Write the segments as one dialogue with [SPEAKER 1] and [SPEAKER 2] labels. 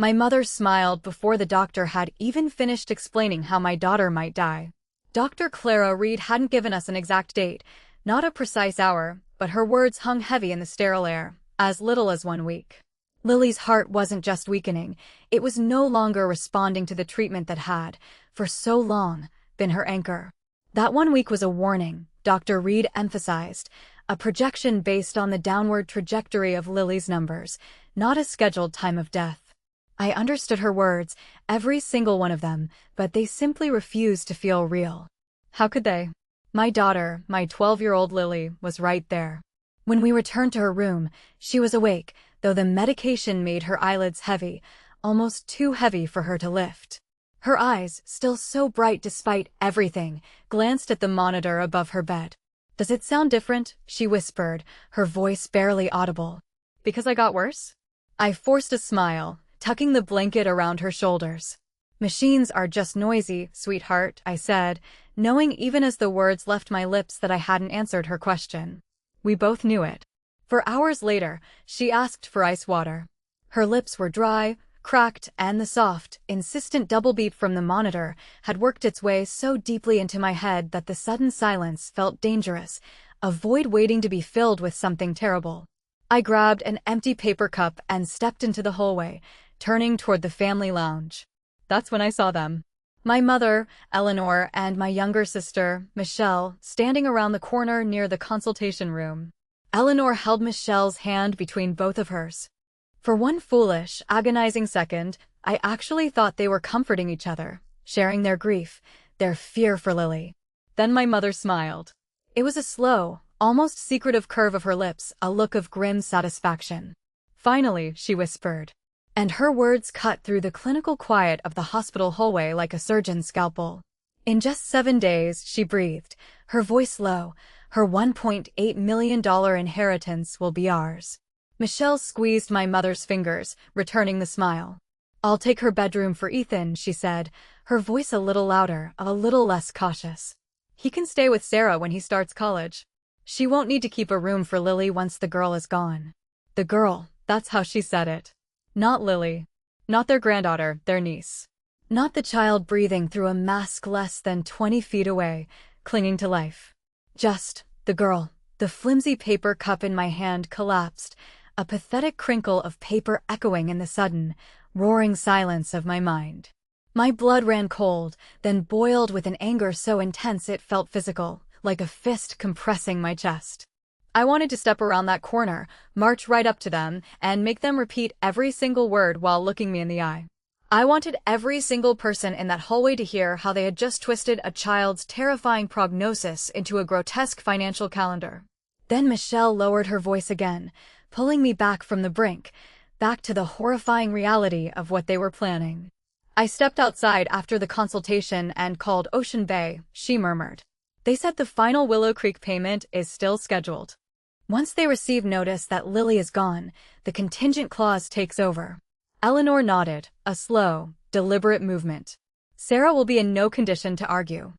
[SPEAKER 1] My mother smiled before the doctor had even finished explaining how my daughter might die. Dr. Clara Reed hadn't given us an exact date, not a precise hour, but her words hung heavy in the sterile air, as little as 1 week. Lily's heart wasn't just weakening, it was no longer responding to the treatment that had, for so long, been her anchor. That 1 week was a warning, Dr. Reed emphasized, a projection based on the downward trajectory of Lily's numbers, not a scheduled time of death. I understood her words, every single one of them, but they simply refused to feel real. How could they? My daughter, my 12-year-old Lily, was right there. When we returned to her room, she was awake, though the medication made her eyelids heavy, almost too heavy for her to lift. Her eyes, still so bright despite everything, glanced at the monitor above her bed. "Does it sound different?" she whispered, her voice barely audible. "Because I got worse?" I forced a smile, tucking the blanket around her shoulders. "Machines are just noisy, sweetheart," I said, knowing even as the words left my lips that I hadn't answered her question. We both knew it. For hours later, she asked for ice water. Her lips were dry, cracked, and the soft, insistent double beep from the monitor had worked its way so deeply into my head that the sudden silence felt dangerous, a void waiting to be filled with something terrible. I grabbed an empty paper cup and stepped into the hallway, turning toward the family lounge. That's when I saw them. My mother, Eleanor, and my younger sister, Michelle, standing around the corner near the consultation room. Eleanor held Michelle's hand between both of hers. For one foolish, agonizing second, I actually thought they were comforting each other, sharing their grief, their fear for Lily. Then my mother smiled. It was a slow, almost secretive curve of her lips, a look of grim satisfaction. "Finally," she whispered. And her words cut through the clinical quiet of the hospital hallway like a surgeon's scalpel. "In just 7 days," she breathed, her voice low, "her $1.8 million inheritance will be ours." Michelle squeezed my mother's fingers, returning the smile. "I'll take her bedroom for Ethan," she said, her voice a little louder, a little less cautious. "He can stay with Sarah when he starts college. She won't need to keep a room for Lily once the girl is gone." The girl, that's how she said it. Not Lily. Not their granddaughter, their niece. Not the child breathing through a mask less than 20 feet away, clinging to life. Just the girl. The flimsy paper cup in my hand collapsed, a pathetic crinkle of paper echoing in the sudden, roaring silence of my mind. My blood ran cold, then boiled with an anger so intense it felt physical, like a fist compressing my chest. I wanted to step around that corner, march right up to them, and make them repeat every single word while looking me in the eye. I wanted every single person in that hallway to hear how they had just twisted a child's terrifying prognosis into a grotesque financial calendar. Then Michelle lowered her voice again, pulling me back from the brink, back to the horrifying reality of what they were planning. "I stepped outside after the consultation and called Ocean Bay," she murmured. "They said the final Willow Creek payment is still scheduled. Once they receive notice that Lily is gone, the contingent clause takes over." Eleanor nodded, a slow, deliberate movement. "Sarah will be in no condition to argue."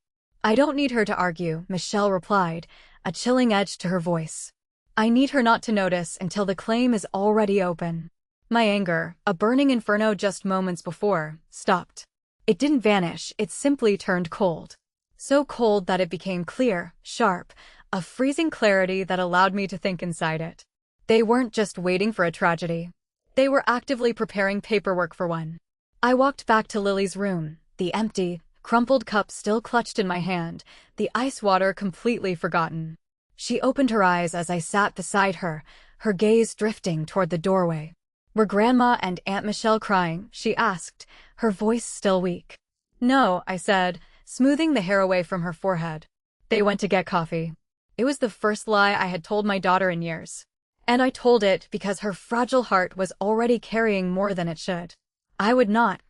[SPEAKER 1] "I don't need her to argue," Michelle replied, a chilling edge to her voice. "I need her not to notice until the claim is already open." My anger, a burning inferno just moments before, stopped. It didn't vanish, it simply turned cold. So cold that it became clear, sharp, a freezing clarity that allowed me to think inside it. They weren't just waiting for a tragedy. They were actively preparing paperwork for one. I walked back to Lily's room, the empty, crumpled cup still clutched in my hand, the ice water completely forgotten. She opened her eyes as I sat beside her, her gaze drifting toward the doorway. "Were Grandma and Aunt Michelle crying?" she asked, her voice still weak. "No," I said, smoothing the hair away from her forehead. "They went to get coffee." It was the first lie I had told my daughter in years. And I told it because her fragile heart was already carrying more than it should. I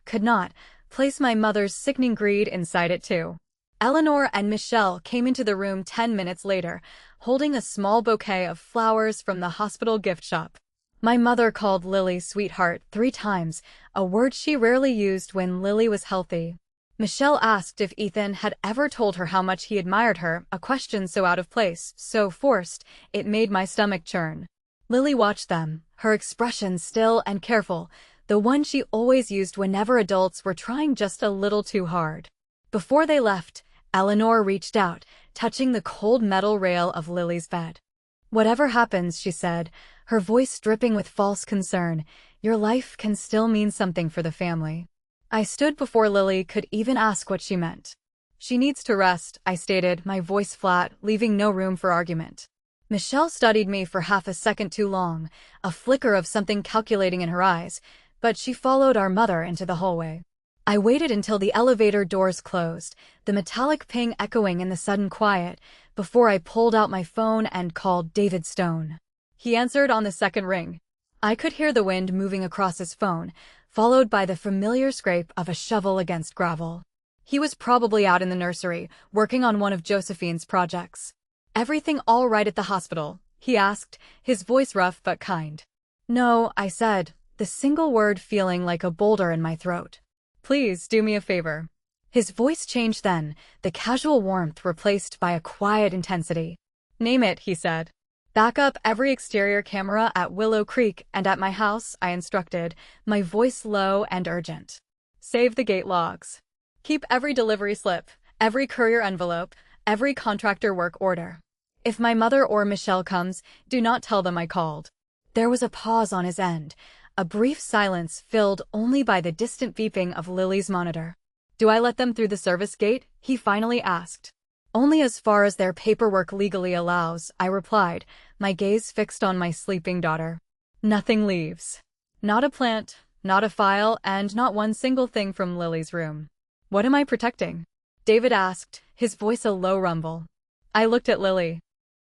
[SPEAKER 1] could not, place my mother's sickening greed inside it too. Eleanor and Michelle came into the room 10 minutes later, holding a small bouquet of flowers from the hospital gift shop. My mother called Lily sweetheart 3 times, a word she rarely used when Lily was healthy. Michelle asked if Ethan had ever told her how much he admired her, a question so out of place, so forced, it made my stomach churn. Lily watched them, her expression still and careful, the one she always used whenever adults were trying just a little too hard. Before they left, Eleanor reached out, touching the cold metal rail of Lily's bed. "Whatever happens," she said, her voice dripping with false concern, "your life can still mean something for the family." I stood before Lily could even ask what she meant. "She needs to rest," I stated, my voice flat, leaving no room for argument. Michelle studied me for half a second too long, a flicker of something calculating in her eyes, but she followed our mother into the hallway. I waited until the elevator doors closed, the metallic ping echoing in the sudden quiet, before I pulled out my phone and called David Stone. He answered on the second ring. I could hear the wind moving across his phone, followed by the familiar scrape of a shovel against gravel. He was probably out in the nursery, working on one of Josephine's projects. "Everything all right at the hospital?" he asked, his voice rough but kind. "No," I said, the single word feeling like a boulder in my throat. "Please do me a favor." His voice changed then, the casual warmth replaced by a quiet intensity. "Name it," he said. "Back up every exterior camera at Willow Creek and at my house," I instructed, my voice low and urgent. "Save the gate logs. Keep every delivery slip, every courier envelope, every contractor work order. If my mother or Michelle comes, do not tell them I called." There was a pause on his end, a brief silence filled only by the distant beeping of Lily's monitor. "Do I let them through the service gate?" he finally asked. "Only as far as their paperwork legally allows," I replied, my gaze fixed on my sleeping daughter. "Nothing leaves. Not a plant, not a file, and not one single thing from Lily's room." "What am I protecting?" David asked, his voice a low rumble. I looked at Lily.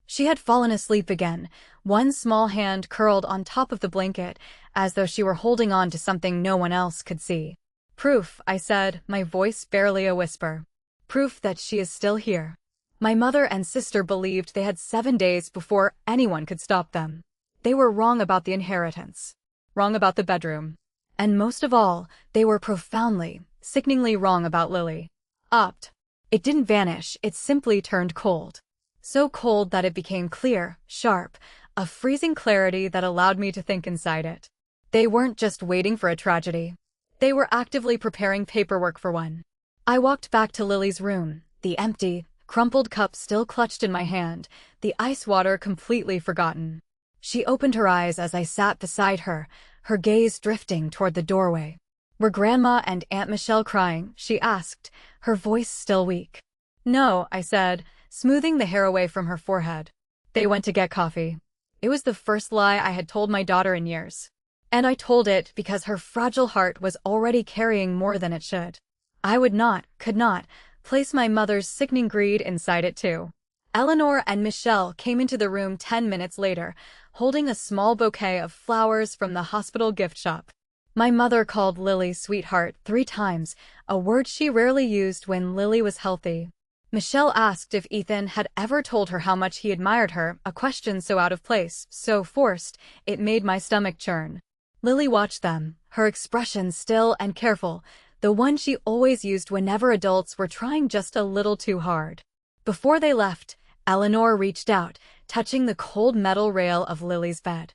[SPEAKER 1] She had fallen asleep again, one small hand curled on top of the blanket, as though she were holding on to something no one else could see. "Proof," I said, my voice barely a whisper. "Proof that she is still here." My mother and sister believed they had 7 days before anyone could stop them. They were wrong about the inheritance, wrong about the bedroom, and most of all, they were profoundly, sickeningly wrong about Lily. It didn't vanish, it simply turned cold. So cold that it became clear, sharp, a freezing clarity that allowed me to think inside it. They weren't just waiting for a tragedy. They were actively preparing paperwork for one. I walked back to Lily's room, the empty, crumpled cup still clutched in my hand, the ice water completely forgotten. She opened her eyes as I sat beside her, her gaze drifting toward the doorway. "Were Grandma and Aunt Michelle crying?" she asked, her voice still weak. "No," I said, smoothing the hair away from her forehead. "They went to get coffee." It was the first lie I had told my daughter in years. And I told it because her fragile heart was already carrying more than it should. I could not, place my mother's sickening greed inside it too. Eleanor and Michelle came into the room 10 minutes later, holding a small bouquet of flowers from the hospital gift shop. My mother called Lily sweetheart 3 times, a word she rarely used when Lily was healthy. Michelle asked if Ethan had ever told her how much he admired her, a question so out of place, so forced, it made my stomach churn. Lily watched them, her expression still and careful, the one she always used whenever adults were trying just a little too hard. Before they left, Eleanor reached out, touching the cold metal rail of Lily's bed.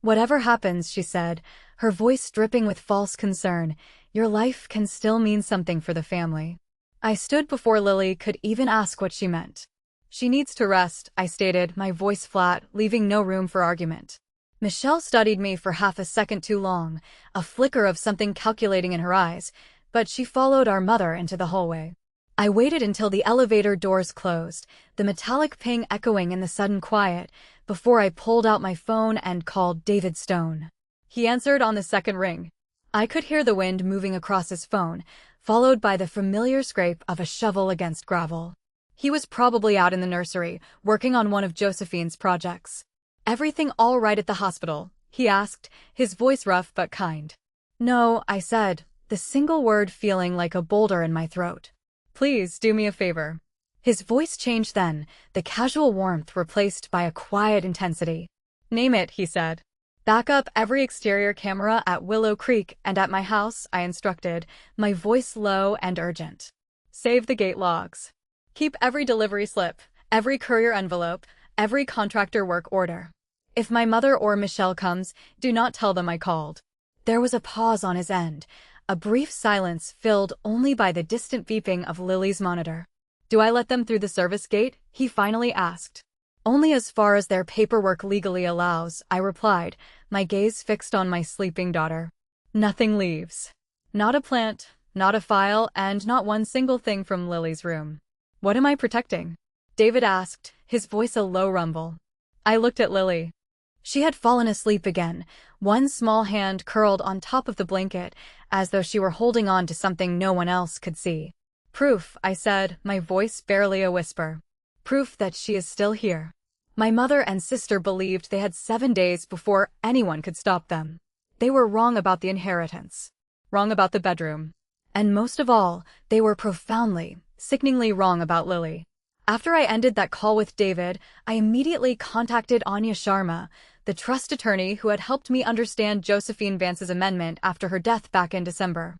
[SPEAKER 1] "Whatever happens," she said, her voice dripping with false concern, "your life can still mean something for the family." I stood before Lily could even ask what she meant. "She needs to rest," I stated, my voice flat, leaving no room for argument. Michelle studied me for half a second too long, a flicker of something calculating in her eyes, but she followed our mother into the hallway. I waited until the elevator doors closed, the metallic ping echoing in the sudden quiet, before I pulled out my phone and called David Stone. He answered on the second ring. I could hear the wind moving across his phone, followed by the familiar scrape of a shovel against gravel. He was probably out in the nursery, working on one of Josephine's projects. "Everything all right at the hospital?" he asked, his voice rough but kind. "No," I said, the single word feeling like a boulder in my throat. "Please do me a favor." His voice changed then, the casual warmth replaced by a quiet intensity. "Name it," he said. "Back up every exterior camera at Willow Creek and at my house," I instructed, my voice low and urgent. "Save the gate logs. Keep every delivery slip, every courier envelope, every contractor work order. If my mother or Michelle comes, do not tell them I called." There was a pause on his end, a brief silence filled only by the distant beeping of Lily's monitor. "Do I let them through the service gate?" he finally asked. "Only as far as their paperwork legally allows," I replied, my gaze fixed on my sleeping daughter. Nothing leaves. Not a plant, not a file, and not one single thing from Lily's room. "What am I protecting?" David asked, his voice a low rumble. I looked at Lily. She had fallen asleep again, one small hand curled on top of the blanket, as though she were holding on to something no one else could see. "Proof," I said, my voice barely a whisper. "Proof that she is still here." My mother and sister believed they had 7 days before anyone could stop them. They were wrong about the inheritance, wrong about the bedroom, and most of all, they were profoundly, sickeningly wrong about Lily. After I ended that call with David, I immediately contacted Anya Sharma, the trust attorney who had helped me understand Josephine Vance's amendment after her death back in December.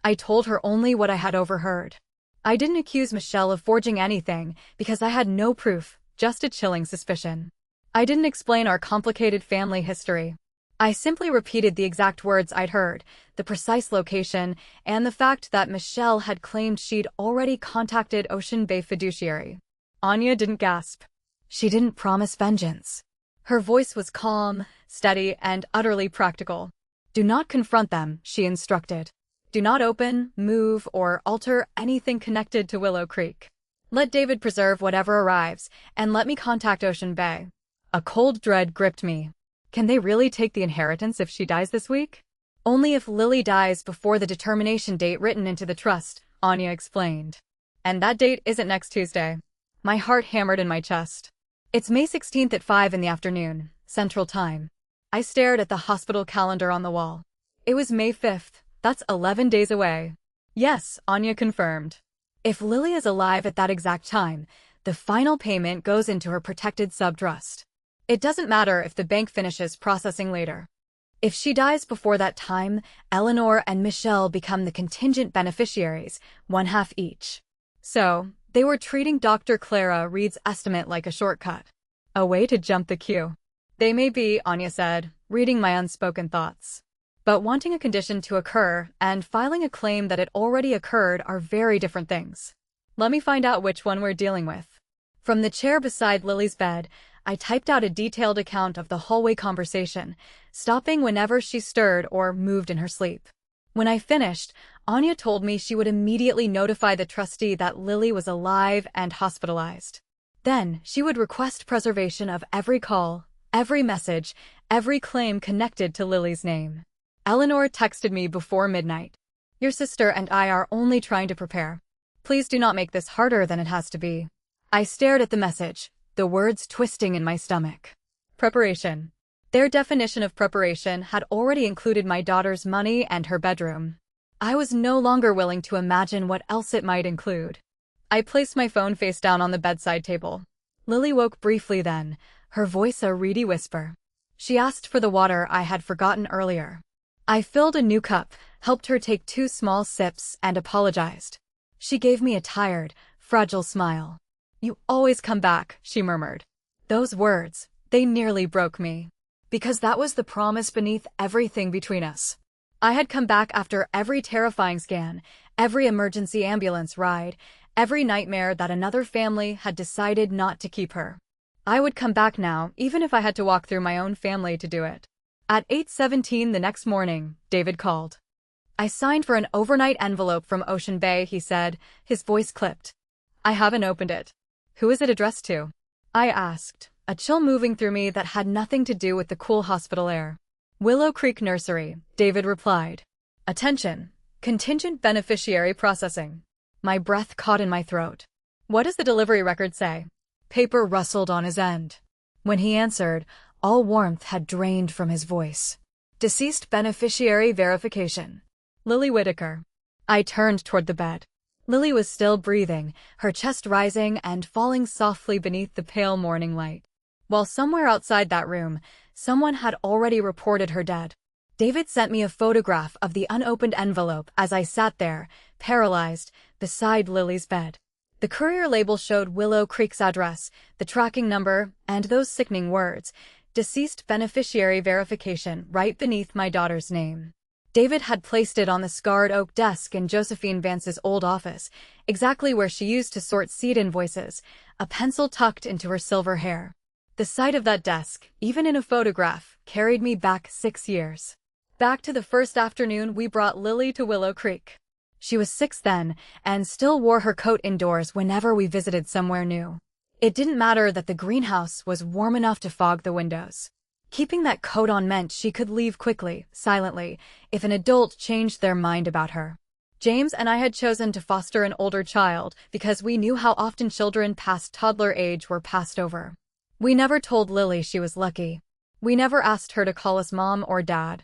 [SPEAKER 1] I told her only what I had overheard. I didn't accuse Michelle of forging anything because I had no proof, just a chilling suspicion. I didn't explain our complicated family history. I simply repeated the exact words I'd heard, the precise location, and the fact that Michelle had claimed she'd already contacted Ocean Bay fiduciary. Anya didn't gasp. She didn't promise vengeance. Her voice was calm, steady, and utterly practical. "Do not confront them," she instructed. "Do not open, move, or alter anything connected to Willow Creek. Let David preserve whatever arrives, and let me contact Ocean Bay." A cold dread gripped me. Can they really take the inheritance if she dies this week? "Only if Lily dies before the determination date written into the trust," Anya explained. "And that date isn't next Tuesday." My heart hammered in my chest. "It's May 16th at 5 in the afternoon, Central Time." I stared at the hospital calendar on the wall. It was May 5th. That's 11 days away. "Yes," Anya confirmed. "If Lily is alive at that exact time, the final payment goes into her protected subtrust. It doesn't matter if the bank finishes processing later. If she dies before that time, Eleanor and Michelle become the contingent beneficiaries, 1/2 each." So, they were treating Dr. Clara Reed's estimate like a shortcut. A way to jump the queue. "They may be," Anya said, reading my unspoken thoughts. "But wanting a condition to occur and filing a claim that it already occurred are very different things. Let me find out which one we're dealing with." From the chair beside Lily's bed, I typed out a detailed account of the hallway conversation, stopping whenever she stirred or moved in her sleep. When I finished, Anya told me she would immediately notify the trustee that Lily was alive and hospitalized. Then, she would request preservation of every call, every message, every claim connected to Lily's name. Eleanor texted me before midnight. "Your sister and I are only trying to prepare. Please do not make this harder than it has to be." I stared at the message, the words twisting in my stomach. Preparation. Their definition of preparation had already included my daughter's money and her bedroom. I was no longer willing to imagine what else it might include. I placed my phone face down on the bedside table. Lily woke briefly then, her voice a reedy whisper. She asked for the water I had forgotten earlier. I filled a new cup, helped her take 2 small sips, and apologized. She gave me a tired, fragile smile. "You always come back," she murmured. Those words, they nearly broke me. Because that was the promise beneath everything between us. I had come back after every terrifying scan, every emergency ambulance ride, every nightmare that another family had decided not to keep her. I would come back now, even if I had to walk through my own family to do it. At 8:17 the next morning, David called. "I signed for an overnight envelope from Ocean Bay," he said, his voice clipped. "I haven't opened it." "Who is it addressed to?" I asked, a chill moving through me that had nothing to do with the cool hospital air. "Willow Creek Nursery," David replied. "Attention. Contingent beneficiary processing." My breath caught in my throat. "What does the delivery record say?" Paper rustled on his end. When he answered, all warmth had drained from his voice. "Deceased beneficiary verification. Lily Whitaker." I turned toward the bed. Lily was still breathing, her chest rising and falling softly beneath the pale morning light. While somewhere outside that room, someone had already reported her dead. David sent me a photograph of the unopened envelope as I sat there, paralyzed, beside Lily's bed. The courier label showed Willow Creek's address, the tracking number, and those sickening words, "Deceased beneficiary verification," right beneath my daughter's name. David had placed it on the scarred oak desk in Josephine Vance's old office, exactly where she used to sort seed invoices, a pencil tucked into her silver hair. The sight of that desk, even in a photograph, carried me back 6 years. Back to the first afternoon we brought Lily to Willow Creek. She was 6 then, and still wore her coat indoors whenever we visited somewhere new. It didn't matter that the greenhouse was warm enough to fog the windows. Keeping that coat on meant she could leave quickly, silently, if an adult changed their mind about her. James and I had chosen to foster an older child because we knew how often children past toddler age were passed over. We never told Lily she was lucky. We never asked her to call us mom or dad.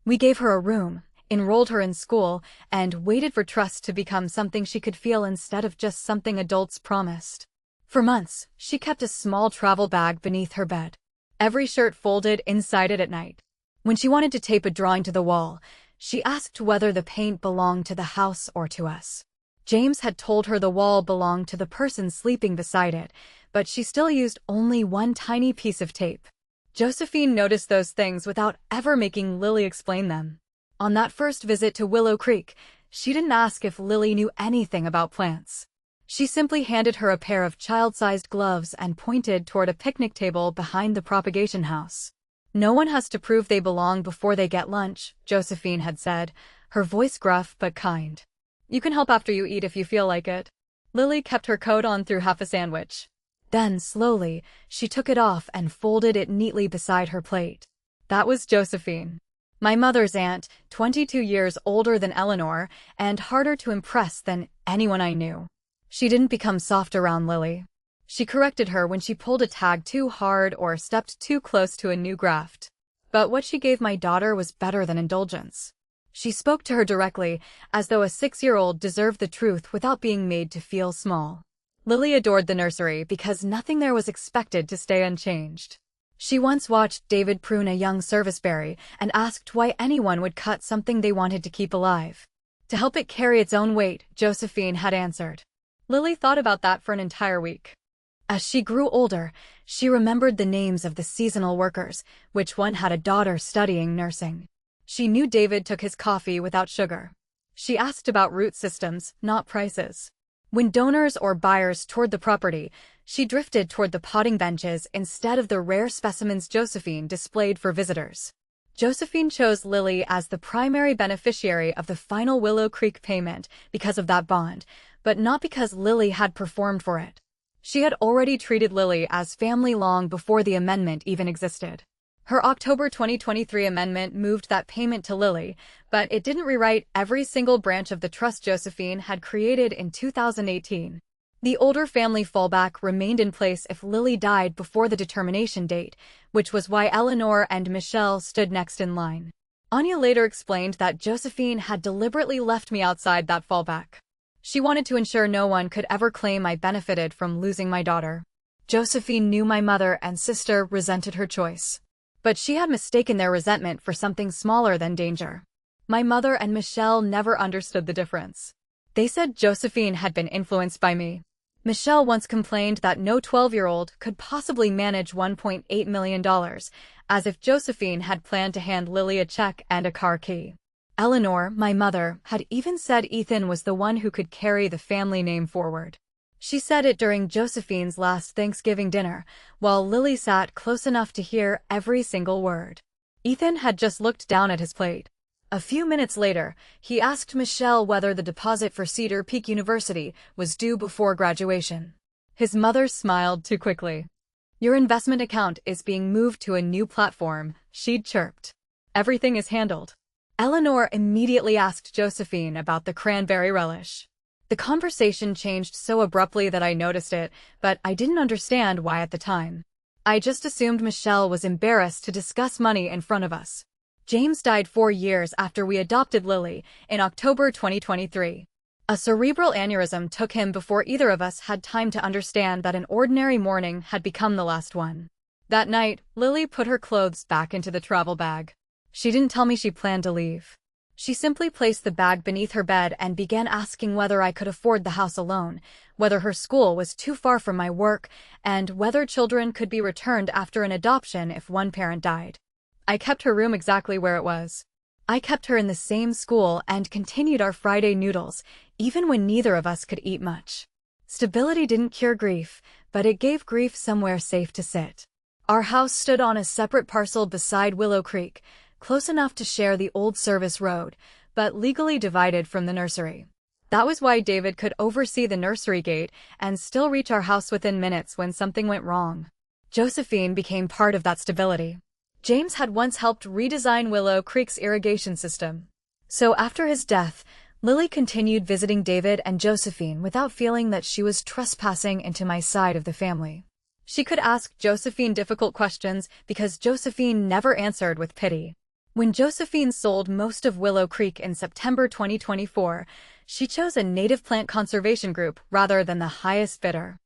[SPEAKER 1] We gave her a room, enrolled her in school, and waited for trust to become something she could feel instead of just something adults promised. For months, she kept a small travel bag beneath her bed. Every shirt folded inside it at night. When she wanted to tape a drawing to the wall, she asked whether the paint belonged to the house or to us. James had told her the wall belonged to the person sleeping beside it, but she still used only one tiny piece of tape. Josephine noticed those things without ever making Lily explain them. On that first visit to Willow Creek, she didn't ask if Lily knew anything about plants. She simply handed her a pair of child-sized gloves and pointed toward a picnic table behind the propagation house. "No one has to prove they belong before they get lunch," Josephine had said, her voice gruff but kind. "You can help after you eat if you feel like it." Lily kept her coat on through half a sandwich. Then, slowly, she took it off and folded it neatly beside her plate. That was Josephine. My mother's aunt, 22 years older than Eleanor, and harder to impress than anyone I knew. She didn't become soft around Lily. She corrected her when she pulled a tag too hard or stepped too close to a new graft. But what she gave my daughter was better than indulgence. She spoke to her directly, as though a 6-year-old deserved the truth without being made to feel small. Lily adored the nursery because nothing there was expected to stay unchanged. She once watched David prune a young serviceberry and asked why anyone would cut something they wanted to keep alive. To help it carry its own weight, Josephine had answered. Lily thought about that for an entire week. As she grew older, she remembered the names of the seasonal workers, which one had a daughter studying nursing. She knew David took his coffee without sugar. She asked about root systems, not prices. When donors or buyers toured the property, she drifted toward the potting benches instead of the rare specimens Josephine displayed for visitors. Josephine chose Lily as the primary beneficiary of the final Willow Creek payment because of that bond, but not because Lily had performed for it. She had already treated Lily as family long before the amendment even existed. Her October 2023 amendment moved that payment to Lily, but it didn't rewrite every single branch of the trust Josephine had created in 2018. The older family fallback remained in place if Lily died before the determination date, which was why Eleanor and Michelle stood next in line. Anya later explained that Josephine had deliberately left me outside that fallback. She wanted to ensure no one could ever claim I benefited from losing my daughter. Josephine knew my mother and sister resented her choice. But she had mistaken their resentment for something smaller than danger. My mother and Michelle never understood the difference. They said Josephine had been influenced by me. Michelle once complained that no 12-year-old could possibly manage $1.8 million, as if Josephine had planned to hand Lily a check and a car key. Eleanor, my mother, had even said Ethan was the one who could carry the family name forward. She said it during Josephine's last Thanksgiving dinner, while Lily sat close enough to hear every single word. Ethan had just looked down at his plate. A few minutes later, he asked Michelle whether the deposit for Cedar Peak University was due before graduation. His mother smiled too quickly. "Your investment account is being moved to a new platform," she'd chirped. "Everything is handled." Eleanor immediately asked Josephine about the cranberry relish. The conversation changed so abruptly that I noticed it, but I didn't understand why at the time. I just assumed Michelle was embarrassed to discuss money in front of us. James died 4 years after we adopted Lily, in October 2023. A cerebral aneurysm took him before either of us had time to understand that an ordinary morning had become the last one. That night, Lily put her clothes back into the travel bag. She didn't tell me she planned to leave. She simply placed the bag beneath her bed and began asking whether I could afford the house alone, whether her school was too far from my work, and whether children could be returned after an adoption if one parent died. I kept her room exactly where it was. I kept her in the same school and continued our Friday noodles, even when neither of us could eat much. Stability didn't cure grief, but it gave grief somewhere safe to sit. Our house stood on a separate parcel beside Willow Creek, close enough to share the old service road, but legally divided from the nursery. That was why David could oversee the nursery gate and still reach our house within minutes when something went wrong. Josephine became part of that stability. James had once helped redesign Willow Creek's irrigation system. So after his death, Lily continued visiting David and Josephine without feeling that she was trespassing into my side of the family. She could ask Josephine difficult questions because Josephine never answered with pity. When Josephine sold most of Willow Creek in September 2024, she chose a native plant conservation group rather than the highest bidder.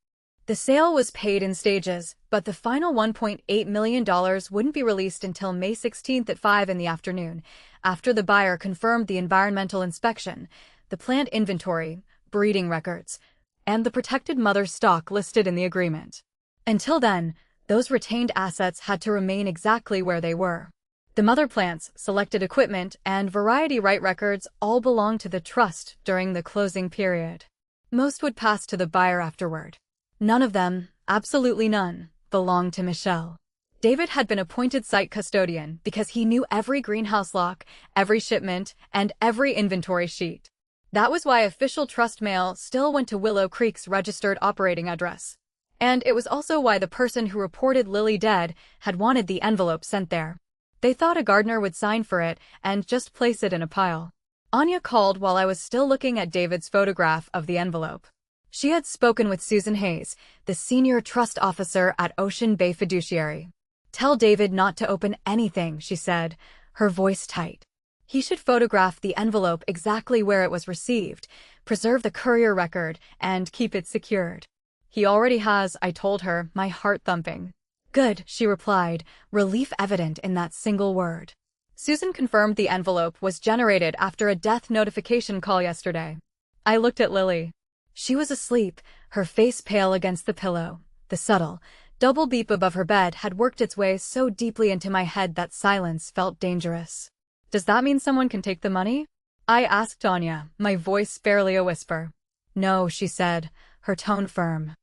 [SPEAKER 1] The sale was paid in stages, but the final $1.8 million wouldn't be released until May 16 at 5 in the afternoon, after the buyer confirmed the environmental inspection, the plant inventory, breeding records, and the protected mother stock listed in the agreement. Until then, those retained assets had to remain exactly where they were. The mother plants, selected equipment, and variety right records all belonged to the trust during the closing period. Most would pass to the buyer afterward. None of them, absolutely none, belonged to Michelle. David had been appointed site custodian because he knew every greenhouse lock, every shipment, and every inventory sheet. That was why official trust mail still went to Willow Creek's registered operating address. And it was also why the person who reported Lily dead had wanted the envelope sent there. They thought a gardener would sign for it and just place it in a pile. Anya called while I was still looking at David's photograph of the envelope. She had spoken with Susan Hayes, the senior trust officer at Ocean Bay Fiduciary. "Tell David not to open anything," she said, her voice tight. "He should photograph the envelope exactly where it was received, preserve the courier record, and keep it secured." "He already has," I told her, my heart thumping. "Good," she replied, relief evident in that single word. Susan confirmed the envelope was generated after a death notification call yesterday. I looked at Lily. She was asleep, her face pale against the pillow. The subtle, double beep above her bed had worked its way so deeply into my head that silence felt dangerous. "Does that mean someone can take the money?" I asked Anya, my voice barely a whisper. "No," she said, her tone firm.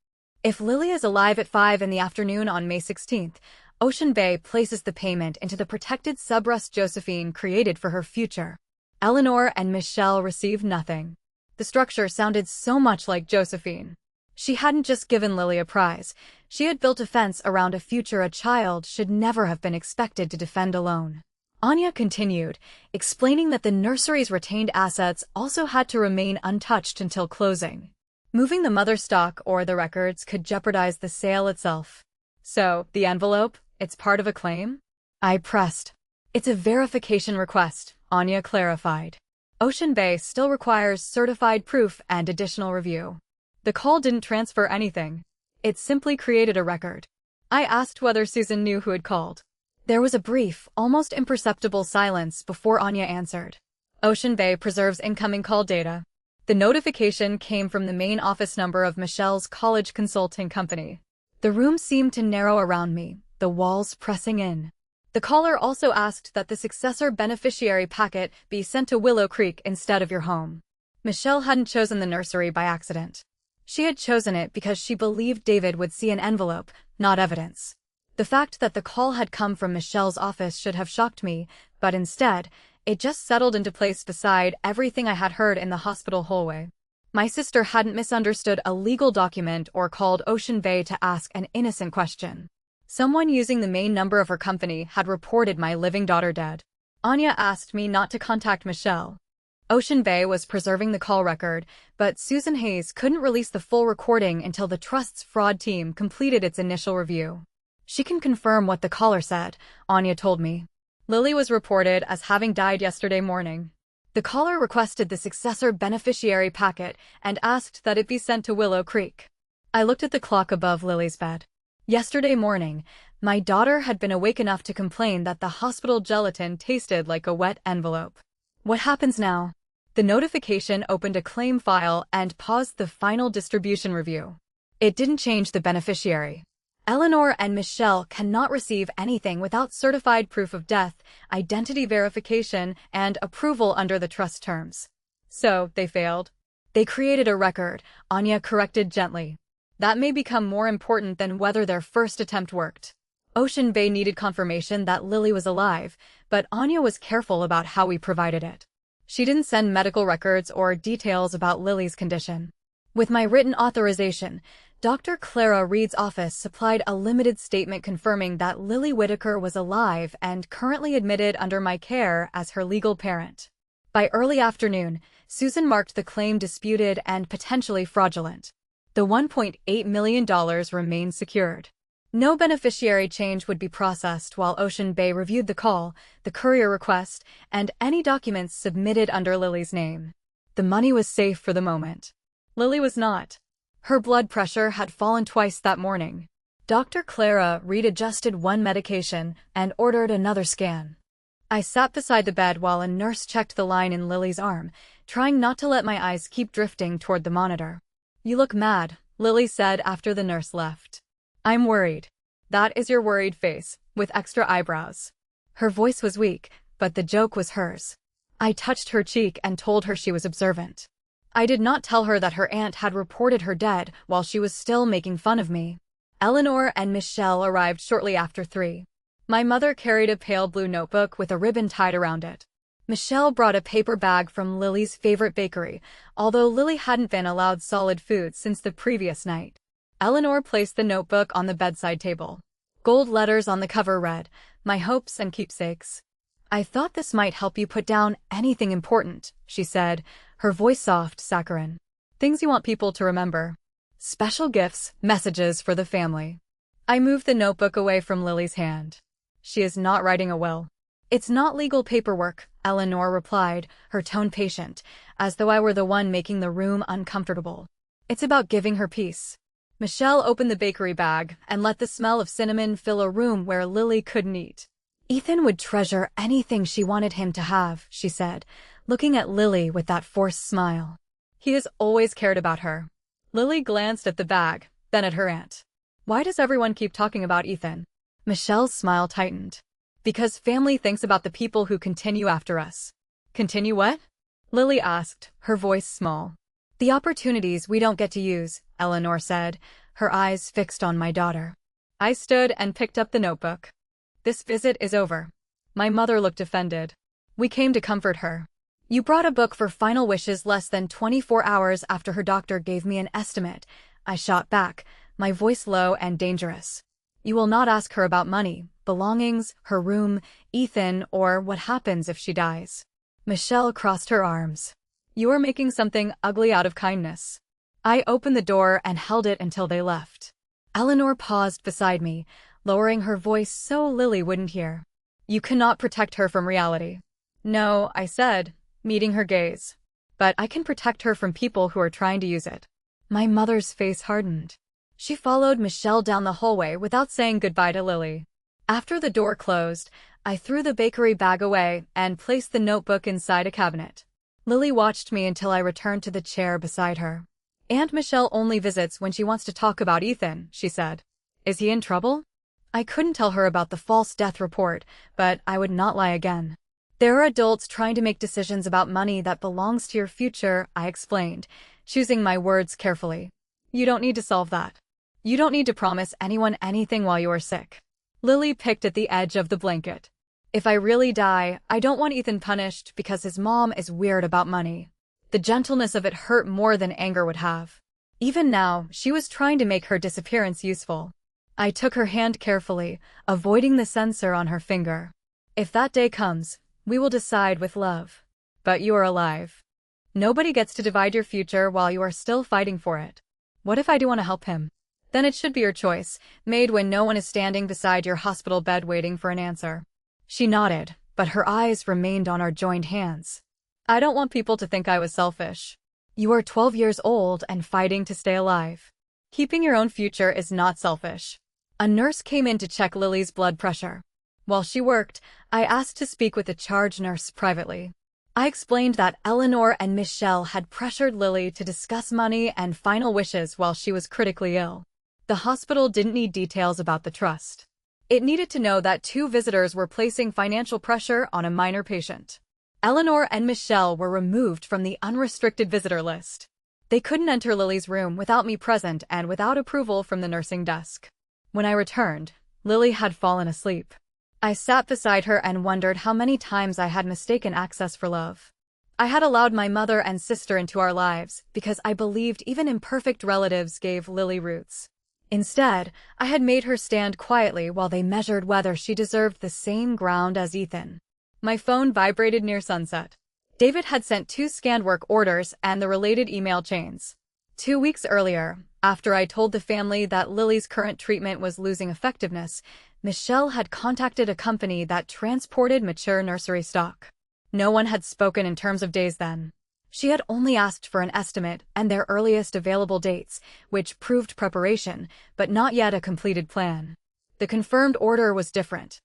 [SPEAKER 1] "If Lily is alive at 5 in the afternoon on May 16th, Ocean Bay places the payment into the protected subrust Josephine created for her future. Eleanor and Michelle received nothing." The structure sounded so much like Josephine. She hadn't just given Lily a prize. She had built a fence around a future a child should never have been expected to defend alone. Anya continued, explaining that the nursery's retained assets also had to remain untouched until closing. Moving the mother stock or the records could jeopardize the sale itself. "So, the envelope, it's part of a claim?" I pressed. "It's a verification request," Anya clarified. "Ocean Bay still requires certified proof and additional review." The call didn't transfer anything. It simply created a record. I asked whether Susan knew who had called. There was a brief, almost imperceptible silence before Anya answered. "Ocean Bay preserves incoming call data." The notification came from the main office number of Michelle's college consulting company. The room seemed to narrow around me, the walls pressing in. The caller also asked that the successor beneficiary packet be sent to Willow Creek instead of your home. Michelle hadn't chosen the nursery by accident. She had chosen it because she believed David would see an envelope, not evidence. The fact that the call had come from Michelle's office should have shocked me, but instead, it just settled into place beside everything I had heard in the hospital hallway. My sister hadn't misunderstood a legal document or called Ocean Bay to ask an innocent question. Someone using the main number of her company had reported my living daughter dead. Anya asked me not to contact Michelle. Ocean Bay was preserving the call record, but Susan Hayes couldn't release the full recording until the trust's fraud team completed its initial review. "She can confirm what the caller said," Anya told me. "Lily was reported as having died yesterday morning." The caller requested the successor beneficiary packet and asked that it be sent to Willow Creek. I looked at the clock above Lily's bed. Yesterday morning, my daughter had been awake enough to complain that the hospital gelatin tasted like a wet envelope. What happens now? The notification opened a claim file and paused the final distribution review. It didn't change the beneficiary. Eleanor and Michelle cannot receive anything without certified proof of death, identity verification, and approval under the trust terms. So, they failed. They created a record, Anya corrected gently. That may become more important than whether their first attempt worked. Ocean Bay needed confirmation that Lily was alive, but Anya was careful about how we provided it. She didn't send medical records or details about Lily's condition. With my written authorization, Dr. Clara Reed's office supplied a limited statement confirming that Lily Whitaker was alive and currently admitted under my care as her legal parent. By early afternoon, Susan marked the claim disputed and potentially fraudulent. The $1.8 million remained secured. No beneficiary change would be processed while Ocean Bay reviewed the call, the courier request, and any documents submitted under Lily's name. The money was safe for the moment. Lily was not. Her blood pressure had fallen twice that morning. Dr. Clara Reed adjusted one medication and ordered another scan. I sat beside the bed while a nurse checked the line in Lily's arm, trying not to let my eyes keep drifting toward the monitor. "You look mad," Lily said after the nurse left. "I'm worried." "That is your worried face, with extra eyebrows." Her voice was weak, but the joke was hers. I touched her cheek and told her she was observant. I did not tell her that her aunt had reported her dead while she was still making fun of me. Eleanor and Michelle arrived shortly after 3. My mother carried a pale blue notebook with a ribbon tied around it. Michelle brought a paper bag from Lily's favorite bakery, although Lily hadn't been allowed solid food since the previous night. Eleanor placed the notebook on the bedside table. Gold letters on the cover read, "My hopes and keepsakes." "I thought this might help you put down anything important," she said, her voice soft, saccharine. "Things you want people to remember. Special gifts, messages for the family." I moved the notebook away from Lily's hand. "She is not writing a will." "It's not legal paperwork," Eleanor replied, her tone patient, as though I were the one making the room uncomfortable. "It's about giving her peace." Michelle opened the bakery bag and let the smell of cinnamon fill a room where Lily couldn't eat. "Ethan would treasure anything she wanted him to have," she said, looking at Lily with that forced smile. "He has always cared about her." Lily glanced at the bag, then at her aunt. "Why does everyone keep talking about Ethan?" Michelle's smile tightened. "Because family thinks about the people who continue after us." "Continue what?" Lily asked, her voice small. "The opportunities we don't get to use," Eleanor said, her eyes fixed on my daughter. I stood and picked up the notebook. "This visit is over." My mother looked offended. "We came to comfort her." "You brought a book for final wishes less than 24 hours after her doctor gave me an estimate," I shot back, my voice low and dangerous. "You will not ask her about money, belongings, her room, Ethan, or what happens if she dies." Michelle crossed her arms. "You are making something ugly out of kindness." I opened the door and held it until they left. Eleanor paused beside me, lowering her voice so Lily wouldn't hear. "You cannot protect her from reality." "No," I said, meeting her gaze. "But I can protect her from people who are trying to use it." My mother's face hardened. She followed Michelle down the hallway without saying goodbye to Lily. After the door closed, I threw the bakery bag away and placed the notebook inside a cabinet. Lily watched me until I returned to the chair beside her. "Aunt Michelle only visits when she wants to talk about Ethan," she said. "Is he in trouble?" I couldn't tell her about the false death report, but I would not lie again. "There are adults trying to make decisions about money that belongs to your future," I explained, choosing my words carefully. "You don't need to solve that. You don't need to promise anyone anything while you are sick." Lily picked at the edge of the blanket. "If I really die, I don't want Ethan punished because his mom is weird about money." The gentleness of it hurt more than anger would have. Even now, she was trying to make her disappearance useful. I took her hand carefully, avoiding the sensor on her finger. "If that day comes, we will decide with love. But you are alive. Nobody gets to divide your future while you are still fighting for it. What if I do want to help him? Then it should be your choice, made when no one is standing beside your hospital bed waiting for an answer." She nodded, but her eyes remained on our joined hands. "I don't want people to think I was selfish." "You are 12 years old and fighting to stay alive. Keeping your own future is not selfish." A nurse came in to check Lily's blood pressure. While she worked, I asked to speak with the charge nurse privately. I explained that Eleanor and Michelle had pressured Lily to discuss money and final wishes while she was critically ill. The hospital didn't need details about the trust. It needed to know that 2 visitors were placing financial pressure on a minor patient. Eleanor and Michelle were removed from the unrestricted visitor list. They couldn't enter Lily's room without me present and without approval from the nursing desk. When I returned, Lily had fallen asleep. I sat beside her and wondered how many times I had mistaken access for love. I had allowed my mother and sister into our lives because I believed even imperfect relatives gave Lily roots. Instead, I had made her stand quietly while they measured whether she deserved the same ground as Ethan. My phone vibrated near sunset. David had sent 2 scanned work orders and the related email chains. 2 weeks earlier, after I told the family that Lily's current treatment was losing effectiveness, Michelle had contacted a company that transported mature nursery stock. No one had spoken in terms of days then. She had only asked for an estimate and their earliest available dates, which proved preparation, but not yet a completed plan. The confirmed order was different.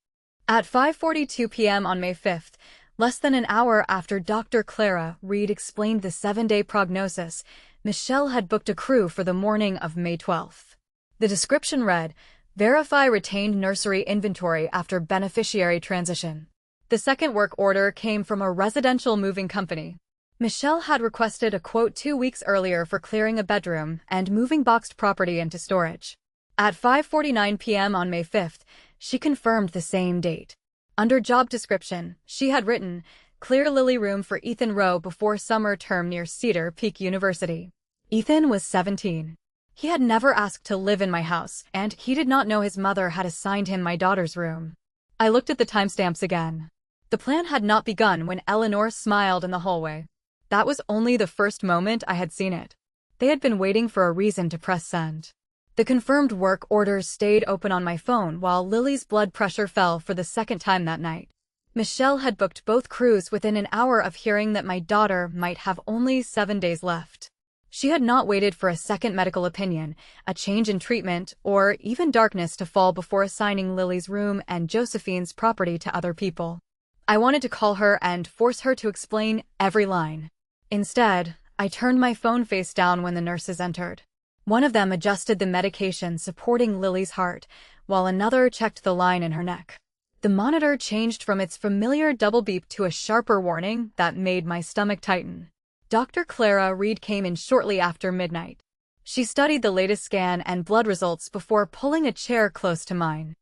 [SPEAKER 1] At 5:42 p.m. on May 5th, less than an hour after Dr. Clara Reed explained the 7-day prognosis, Michelle had booked a crew for the morning of May 12th. The description read, "Verify retained nursery inventory after beneficiary transition." The second work order came from a residential moving company. Michelle had requested a quote 2 weeks earlier for clearing a bedroom and moving boxed property into storage. At 5:49 p.m. on May 5th, she confirmed the same date. Under job description, she had written, "Clear Lily room for Ethan Rowe before summer term near Cedar Peak University." Ethan was 17. He had never asked to live in my house, and he did not know his mother had assigned him my daughter's room. I looked at the timestamps again. The plan had not begun when Eleanor smiled in the hallway. That was only the first moment I had seen it. They had been waiting for a reason to press send. The confirmed work orders stayed open on my phone while Lily's blood pressure fell for the second time that night. Michelle had booked both crews within an hour of hearing that my daughter might have only 7 days left. She had not waited for a second medical opinion, a change in treatment, or even darkness to fall before assigning Lily's room and Josephine's property to other people. I wanted to call her and force her to explain every line. Instead, I turned my phone face down when the nurses entered. One of them adjusted the medication supporting Lily's heart, while another checked the line in her neck. The monitor changed from its familiar double beep to a sharper warning that made my stomach tighten. Dr. Clara Reed came in shortly after midnight. She studied the latest scan and blood results before pulling a chair close to mine.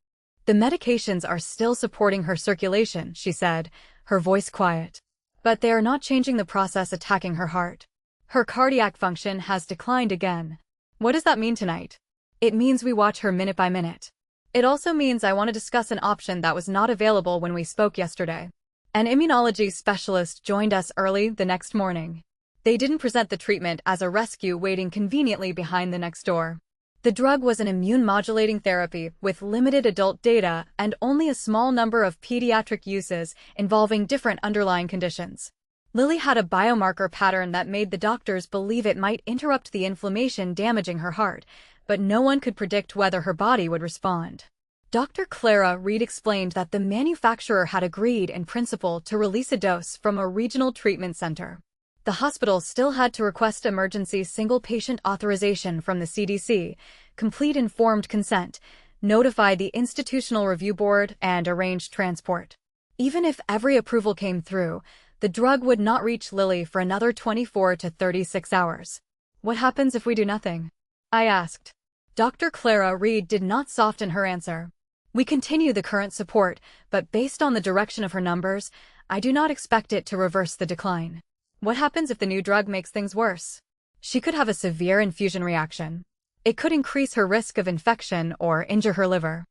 [SPEAKER 1] "The medications are still supporting her circulation," she said, her voice quiet. "But they are not changing the process attacking her heart. Her cardiac function has declined again." What does that mean tonight? It means we watch her minute by minute. It also means I want to discuss an option that was not available when we spoke yesterday. An immunology specialist joined us early the next morning. They didn't present the treatment as a rescue waiting conveniently behind the next door. The drug was an immune-modulating therapy with limited adult data and only a small number of pediatric uses involving different underlying conditions. Lily had a biomarker pattern that made the doctors believe it might interrupt the inflammation damaging her heart, but no one could predict whether her body would respond. Dr. Clara Reed explained that the manufacturer had agreed in principle to release a dose from a regional treatment center. The hospital still had to request emergency single-patient authorization from the CDC, complete informed consent, notify the Institutional Review Board, and arrange transport. Even if every approval came through, the drug would not reach Lily for another 24 to 36 hours. "What happens if we do nothing?" I asked. Dr. Clara Reed did not soften her answer. "We continue the current support, but based on the direction of her numbers, I do not expect it to reverse the decline." "What happens if the new drug makes things worse?" "She could have a severe infusion reaction. It could increase her risk of infection or injure her liver.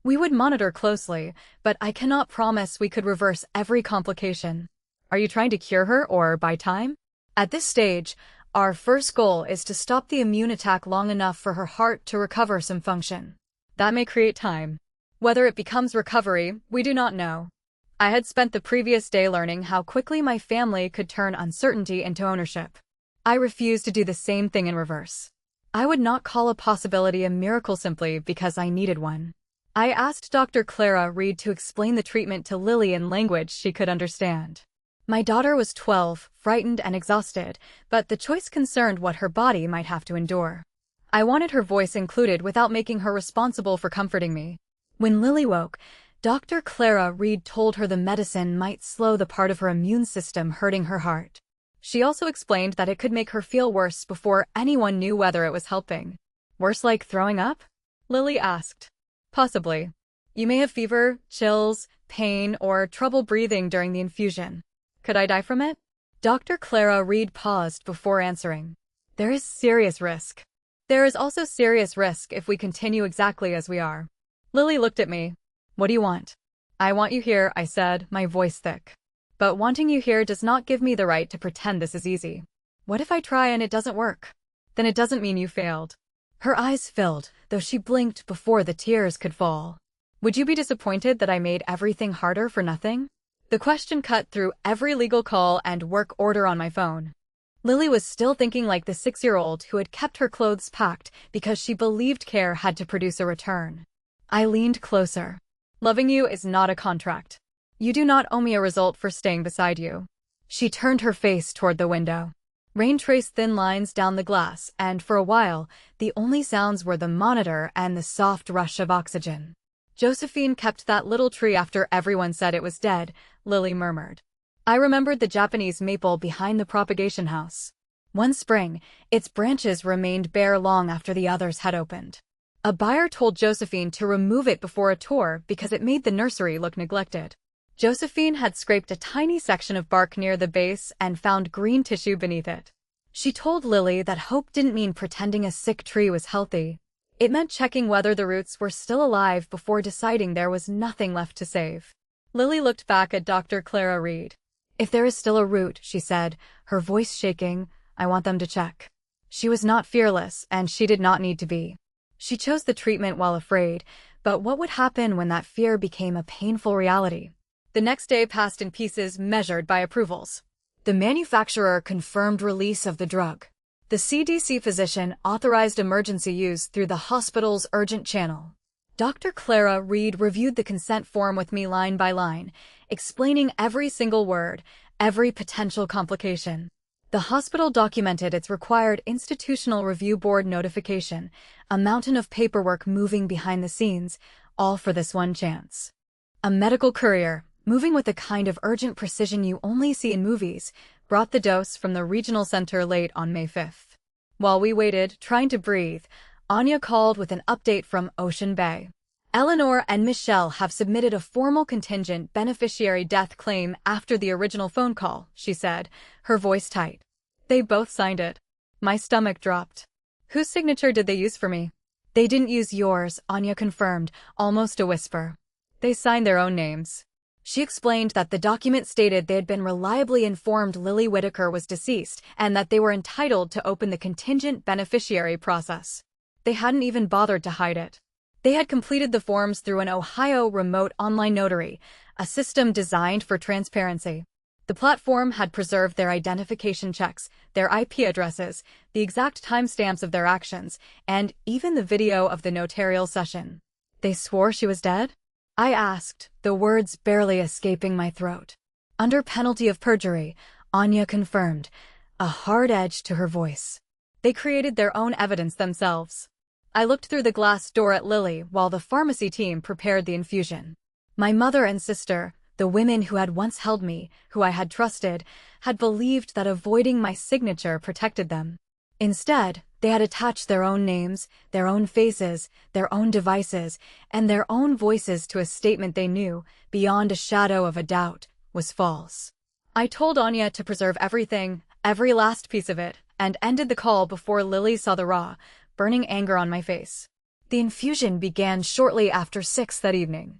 [SPEAKER 1] We would monitor closely, but I cannot promise we could reverse every complication." "Are you trying to cure her or buy time?" "At this stage, our first goal is to stop the immune attack long enough for her heart to recover some function. That may create time. Whether it becomes recovery, we do not know." I had spent the previous day learning how quickly my family could turn uncertainty into ownership. I refused to do the same thing in reverse. I would not call a possibility a miracle simply because I needed one. I asked Dr. Clara Reed to explain the treatment to Lily in language she could understand. My daughter was 12, frightened and exhausted, but the choice concerned what her body might have to endure. I wanted her voice included without making her responsible for comforting me. When Lily woke, Dr. Clara Reed told her the medicine might slow the part of her immune system hurting her heart. She also explained that it could make her feel worse before anyone knew whether it was helping. Worse, like throwing up? Lily asked. Possibly. You may have fever, chills, pain, or trouble breathing during the infusion. Could I die from it? Dr. Clara Reed paused before answering. There is serious risk. There is also serious risk if we continue exactly as we are. Lily looked at me. What do you want? I want you here, I said, my voice thick. But wanting you here does not give me the right to pretend this is easy. What if I try and it doesn't work? Then it doesn't mean you failed. Her eyes filled, though she blinked before the tears could fall. Would you be disappointed that I made everything harder for nothing? The question cut through every legal call and work order on my phone. Lily was still thinking like the 6-year-old who had kept her clothes packed because she believed care had to produce a return. I leaned closer. Loving you is not a contract. You do not owe me a result for staying beside you. She turned her face toward the window. Rain traced thin lines down the glass, and for a while, the only sounds were the monitor and the soft rush of oxygen. Josephine kept that little tree after everyone said it was dead, Lily murmured. I remembered the Japanese maple behind the propagation house. One spring, its branches remained bare long after the others had opened. A buyer told Josephine to remove it before a tour because it made the nursery look neglected. Josephine had scraped a tiny section of bark near the base and found green tissue beneath it. She told Lily that hope didn't mean pretending a sick tree was healthy. It meant checking whether the roots were still alive before deciding there was nothing left to save. Lily looked back at Dr. Clara Reed. If there is still a root, she said, her voice shaking, I want them to check. She was not fearless, and she did not need to be. She chose the treatment while afraid, but what would happen when that fear became a painful reality? The next day passed in pieces measured by approvals. The manufacturer confirmed release of the drug. The CDC physician authorized emergency use through the hospital's urgent channel. Dr. Clara Reed reviewed the consent form with me line by line, explaining every single word, every potential complication. The hospital documented its required institutional review board notification, a mountain of paperwork moving behind the scenes, all for this one chance. A medical courier, moving with the kind of urgent precision you only see in movies, brought the dose from the regional center late on May 5th. While we waited, trying to breathe, Anya called with an update from Ocean Bay. Eleanor and Michelle have submitted a formal contingent beneficiary death claim after the original phone call, she said, her voice tight. They both signed it. My stomach dropped. Whose signature did they use for me? They didn't use yours, Anya confirmed, almost a whisper. They signed their own names. She explained that the document stated they had been reliably informed Lily Whitaker was deceased and that they were entitled to open the contingent beneficiary process. They hadn't even bothered to hide it. They had completed the forms through an Ohio remote online notary, a system designed for transparency. The platform had preserved their identification checks, their IP addresses, the exact timestamps of their actions, and even the video of the notarial session. They swore she was dead? I asked, the words barely escaping my throat. Under penalty of perjury, Anya confirmed, a hard edge to her voice. They created their own evidence themselves. I looked through the glass door at Lily while the pharmacy team prepared the infusion. My mother and sister, the women who had once held me, who I had trusted, had believed that avoiding my signature protected them. Instead, they had attached their own names, their own faces, their own devices, and their own voices to a statement they knew, beyond a shadow of a doubt, was false. I told Anya to preserve everything, every last piece of it, and ended the call before Lily saw the raw, burning anger on my face. The infusion began shortly after 6 that evening.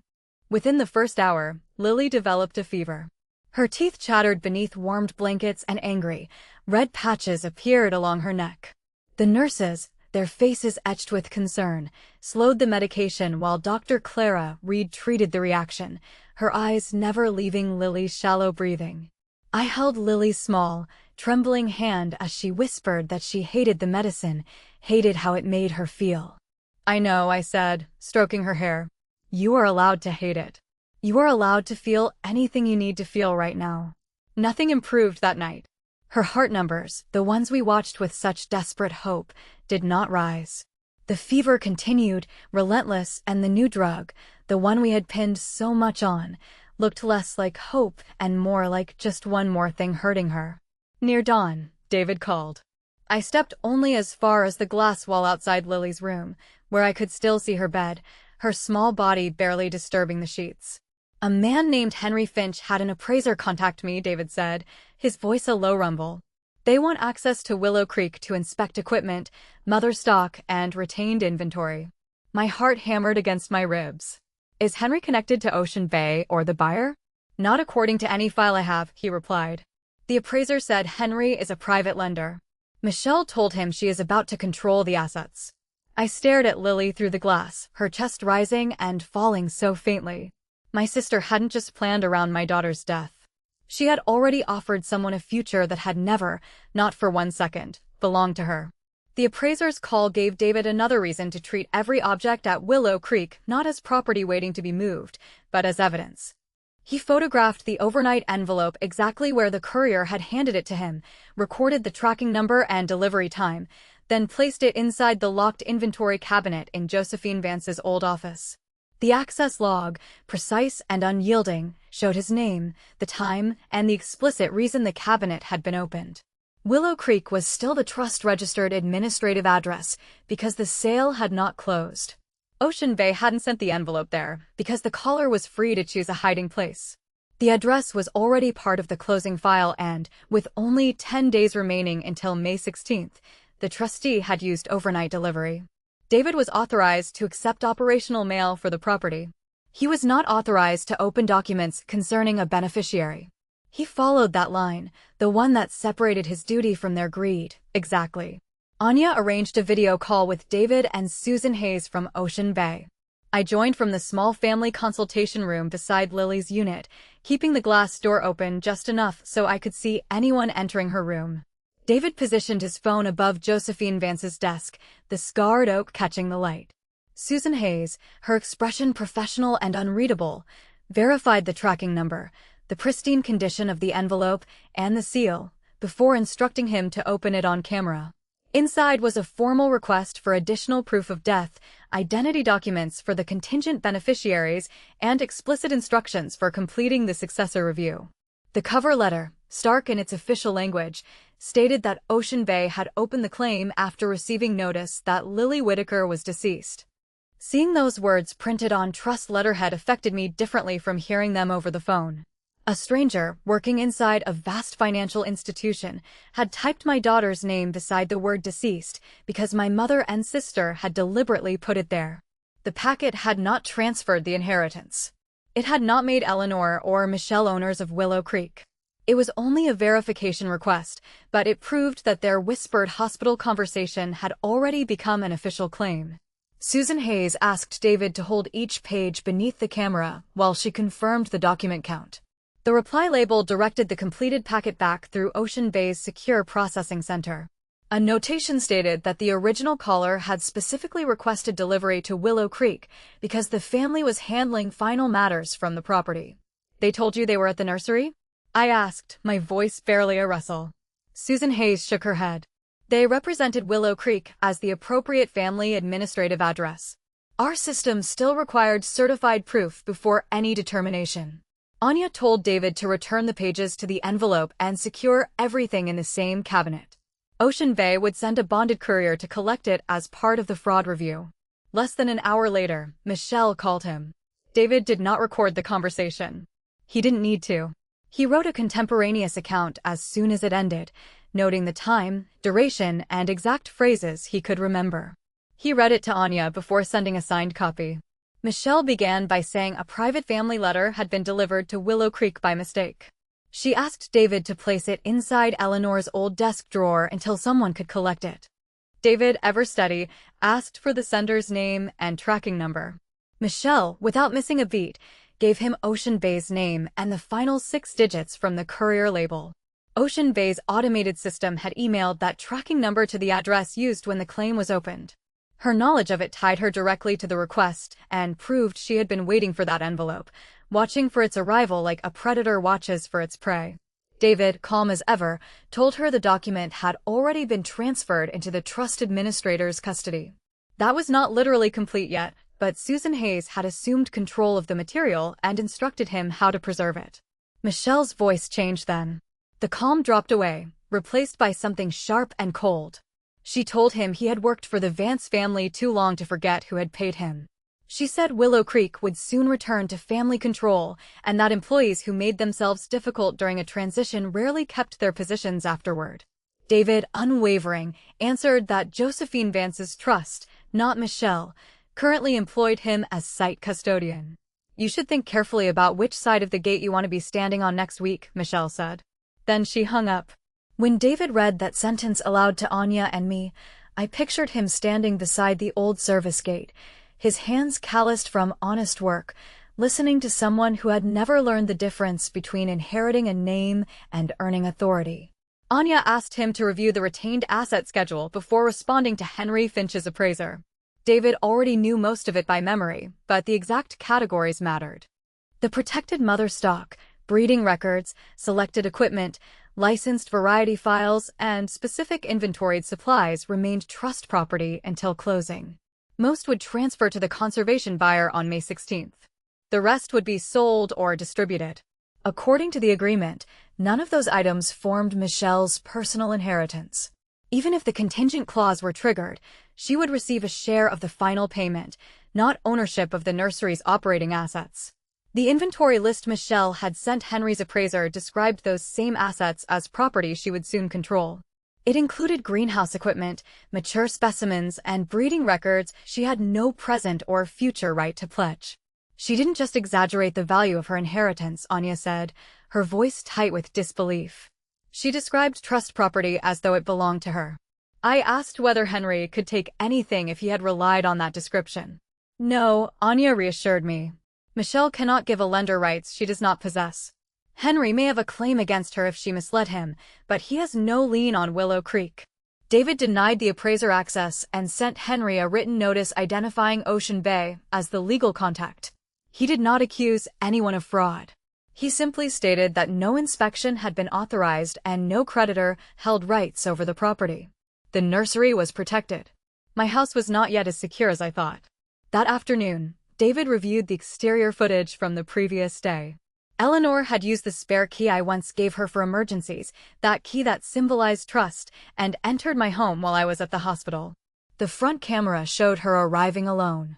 [SPEAKER 1] Within the first hour, Lily developed a fever. Her teeth chattered beneath warmed blankets and angry, red patches appeared along her neck. The nurses, their faces etched with concern, slowed the medication while Dr. Clara Reed treated the reaction, her eyes never leaving Lily's shallow breathing. I held Lily's small, trembling hand as she whispered that she hated the medicine, hated how it made her feel. I know, I said, stroking her hair. You are allowed to hate it. You are allowed to feel anything you need to feel right now. Nothing improved that night. Her heart numbers, the ones we watched with such desperate hope, did not rise. The fever continued, relentless, and the new drug, the one we had pinned so much on, looked less like hope and more like just one more thing hurting her. Near dawn, David called. I stepped only as far as the glass wall outside Lily's room, where I could still see her bed, her small body barely disturbing the sheets. "A man named Henry Finch had an appraiser contact me," David said, his voice a low rumble. "They want access to Willow Creek to inspect equipment, mother stock, and retained inventory." My heart hammered against my ribs. "Is Henry connected to Ocean Bay or the buyer?" "Not according to any file I have," he replied. The appraiser said Henry is a private lender. Michelle told him she is about to control the assets. I stared at Lily through the glass, her chest rising and falling so faintly. My sister hadn't just planned around my daughter's death. She had already offered someone a future that had never, not for 1 second, belonged to her. The appraiser's call gave David another reason to treat every object at Willow Creek not as property waiting to be moved, but as evidence. He photographed the overnight envelope exactly where the courier had handed it to him, recorded the tracking number and delivery time, then placed it inside the locked inventory cabinet in Josephine Vance's old office. The access log, precise and unyielding, showed his name, the time, and the explicit reason the cabinet had been opened. Willow Creek was still the trust-registered administrative address because the sale had not closed. Ocean Bay hadn't sent the envelope there because the caller was free to choose a hiding place. The address was already part of the closing file and, with only 10 days remaining until May 16th, the trustee had used overnight delivery. David was authorized to accept operational mail for the property. He was not authorized to open documents concerning a beneficiary. He followed that line, the one that separated his duty from their greed, exactly. Anya arranged a video call with David and Susan Hayes from Ocean Bay. I joined from the small family consultation room beside Lily's unit, keeping the glass door open just enough so I could see anyone entering her room. David positioned his phone above Josephine Vance's desk, the scarred oak catching the light. Susan Hayes, her expression professional and unreadable, verified the tracking number, the pristine condition of the envelope, and the seal, before instructing him to open it on camera. Inside was a formal request for additional proof of death, identity documents for the contingent beneficiaries, and explicit instructions for completing the successor review. The cover letter, stark in its official language, stated that Ocean Bay had opened the claim after receiving notice that Lily Whitaker was deceased. Seeing those words printed on trust letterhead affected me differently from hearing them over the phone. A stranger, working inside a vast financial institution, had typed my daughter's name beside the word deceased because my mother and sister had deliberately put it there. The packet had not transferred the inheritance. It had not made Eleanor or Michelle owners of Willow Creek. It was only a verification request, but it proved that their whispered hospital conversation had already become an official claim. Susan Hayes asked David to hold each page beneath the camera while she confirmed the document count. The reply label directed the completed packet back through Ocean Bay's secure processing center. A notation stated that the original caller had specifically requested delivery to Willow Creek because the family was handling final matters from the property. "They told you they were at the nursery?" I asked, my voice barely a rustle. Susan Hayes shook her head. "They represented Willow Creek as the appropriate family administrative address. Our system still required certified proof before any determination." Anya told David to return the pages to the envelope and secure everything in the same cabinet. Ocean Bay would send a bonded courier to collect it as part of the fraud review. Less than an hour later, Michelle called him. David did not record the conversation. He didn't need to. He wrote a contemporaneous account as soon as it ended, noting the time, duration, and exact phrases he could remember. He read it to Anya before sending a signed copy. Michelle began by saying a private family letter had been delivered to Willow Creek by mistake. She asked David to place it inside Eleanor's old desk drawer until someone could collect it. David, ever steady, asked for the sender's name and tracking number. Michelle, without missing a beat, gave him Ocean Bay's name and the final 6 digits from the courier label. Ocean Bay's automated system had emailed that tracking number to the address used when the claim was opened. Her knowledge of it tied her directly to the request and proved she had been waiting for that envelope, watching for its arrival like a predator watches for its prey. David, calm as ever, told her the document had already been transferred into the trust administrator's custody. That was not literally complete yet, but Susan Hayes had assumed control of the material and instructed him how to preserve it. Michelle's voice changed then. The calm dropped away, replaced by something sharp and cold. She told him he had worked for the Vance family too long to forget who had paid him. She said Willow Creek would soon return to family control, and that employees who made themselves difficult during a transition rarely kept their positions afterward. David, unwavering, answered that Josephine Vance's trust, not Michelle, currently employed him as site custodian. "You should think carefully about which side of the gate you want to be standing on next week," Michelle said. Then she hung up. When David read that sentence aloud to Anya and me, I pictured him standing beside the old service gate, his hands calloused from honest work, listening to someone who had never learned the difference between inheriting a name and earning authority. Anya asked him to review the retained asset schedule before responding to Henry Finch's appraiser. David already knew most of it by memory, but the exact categories mattered. The protected mother stock, breeding records, selected equipment, licensed variety files, and specific inventoried supplies remained trust property until closing. Most would transfer to the conservation buyer on May 16th. The rest would be sold or distributed. According to the agreement, none of those items formed Michelle's personal inheritance. Even if the contingent clause were triggered, she would receive a share of the final payment, not ownership of the nursery's operating assets. The inventory list Michelle had sent Henry's appraiser described those same assets as property she would soon control. It included greenhouse equipment, mature specimens, and breeding records she had no present or future right to pledge. She didn't just exaggerate the value of her inheritance, Anya said, her voice tight with disbelief. She described trust property as though it belonged to her. I asked whether Henry could take anything if he had relied on that description. No, Anya reassured me. Michelle cannot give a lender rights she does not possess. Henry may have a claim against her if she misled him, but he has no lien on Willow Creek. David denied the appraiser access and sent Henry a written notice identifying Ocean Bay as the legal contact. He did not accuse anyone of fraud. He simply stated that no inspection had been authorized and no creditor held rights over the property. The nursery was protected. My house was not yet as secure as I thought. That afternoon, David reviewed the exterior footage from the previous day. Eleanor had used the spare key I once gave her for emergencies, that key that symbolized trust, and entered my home while I was at the hospital. The front camera showed her arriving alone.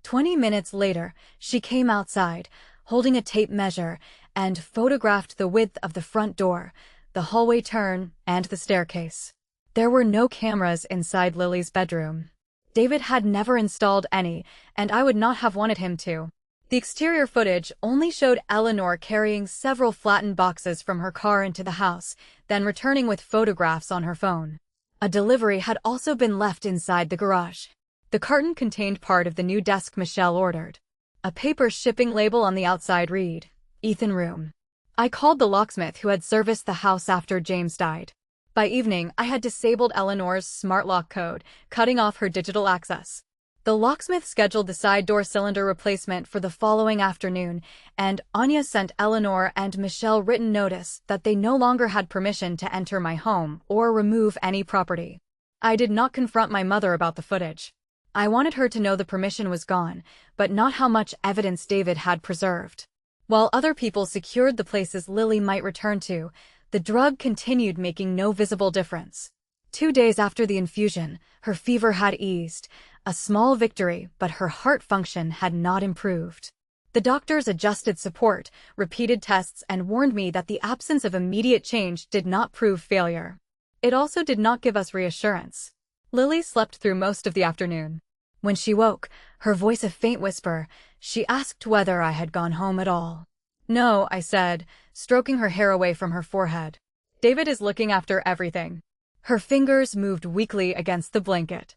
[SPEAKER 1] 20 minutes later, she came outside, holding a tape measure, and photographed the width of the front door, the hallway turn, and the staircase. There were no cameras inside Lily's bedroom. David had never installed any, and I would not have wanted him to. The exterior footage only showed Eleanor carrying several flattened boxes from her car into the house, then returning with photographs on her phone. A delivery had also been left inside the garage. The carton contained part of the new desk Michelle ordered. A paper shipping label on the outside read, "Ethan Room." I called the locksmith who had serviced the house after James died. By evening, I had disabled Eleanor's smart lock code, cutting off her digital access. The locksmith scheduled the side door cylinder replacement for the following afternoon, and Anya sent Eleanor and Michelle written notice that they no longer had permission to enter my home or remove any property. I did not confront my mother about the footage. I wanted her to know the permission was gone, but not how much evidence David had preserved. While other people secured the places Lily might return to, the drug continued making no visible difference. 2 days after the infusion, her fever had eased, a small victory, but her heart function had not improved. The doctors adjusted support, repeated tests, and warned me that the absence of immediate change did not prove failure. It also did not give us reassurance. Lily slept through most of the afternoon. When she woke, her voice a faint whisper, she asked whether I had gone home at all. "No," I said, stroking her hair away from her forehead. "David is looking after everything." Her fingers moved weakly against the blanket.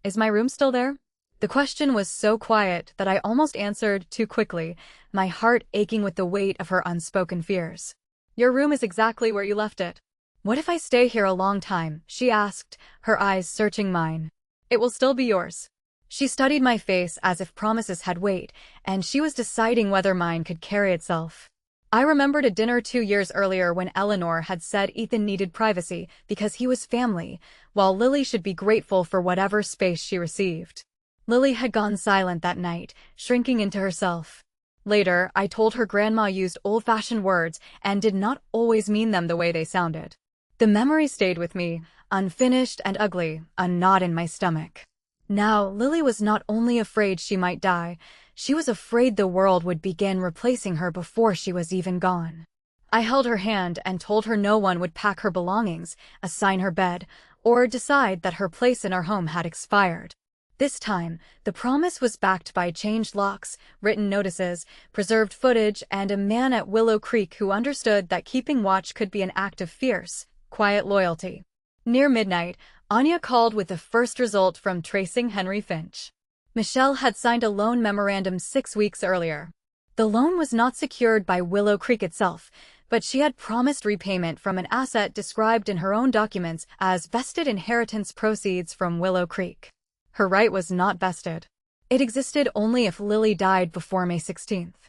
[SPEAKER 1] "Is my room still there?" The question was so quiet that I almost answered too quickly, my heart aching with the weight of her unspoken fears. "Your room is exactly where you left it." "What if I stay here a long time?" she asked, her eyes searching mine. "It will still be yours." She studied my face as if promises had weight, and she was deciding whether mine could carry itself. I remembered a dinner 2 years earlier when Eleanor had said Ethan needed privacy because he was family, while Lily should be grateful for whatever space she received. Lily had gone silent that night, shrinking into herself. Later, I told her grandma used old-fashioned words and did not always mean them the way they sounded. The memory stayed with me, unfinished and ugly, a knot in my stomach. Now, Lily was not only afraid she might die, she was afraid the world would begin replacing her before she was even gone. I held her hand and told her no one would pack her belongings, assign her bed, or decide that her place in our home had expired. This time, the promise was backed by changed locks, written notices, preserved footage, and a man at Willow Creek who understood that keeping watch could be an act of fierce, quiet loyalty. Near midnight, Anya called with the first result from tracing Henry Finch. Michelle had signed a loan memorandum 6 weeks earlier. The loan was not secured by Willow Creek itself, but she had promised repayment from an asset described in her own documents as vested inheritance proceeds from Willow Creek. Her right was not vested. It existed only if Lily died before May 16th.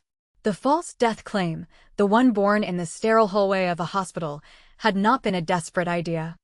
[SPEAKER 1] The false death claim, the one born in the sterile hallway of a hospital, had not been a desperate idea.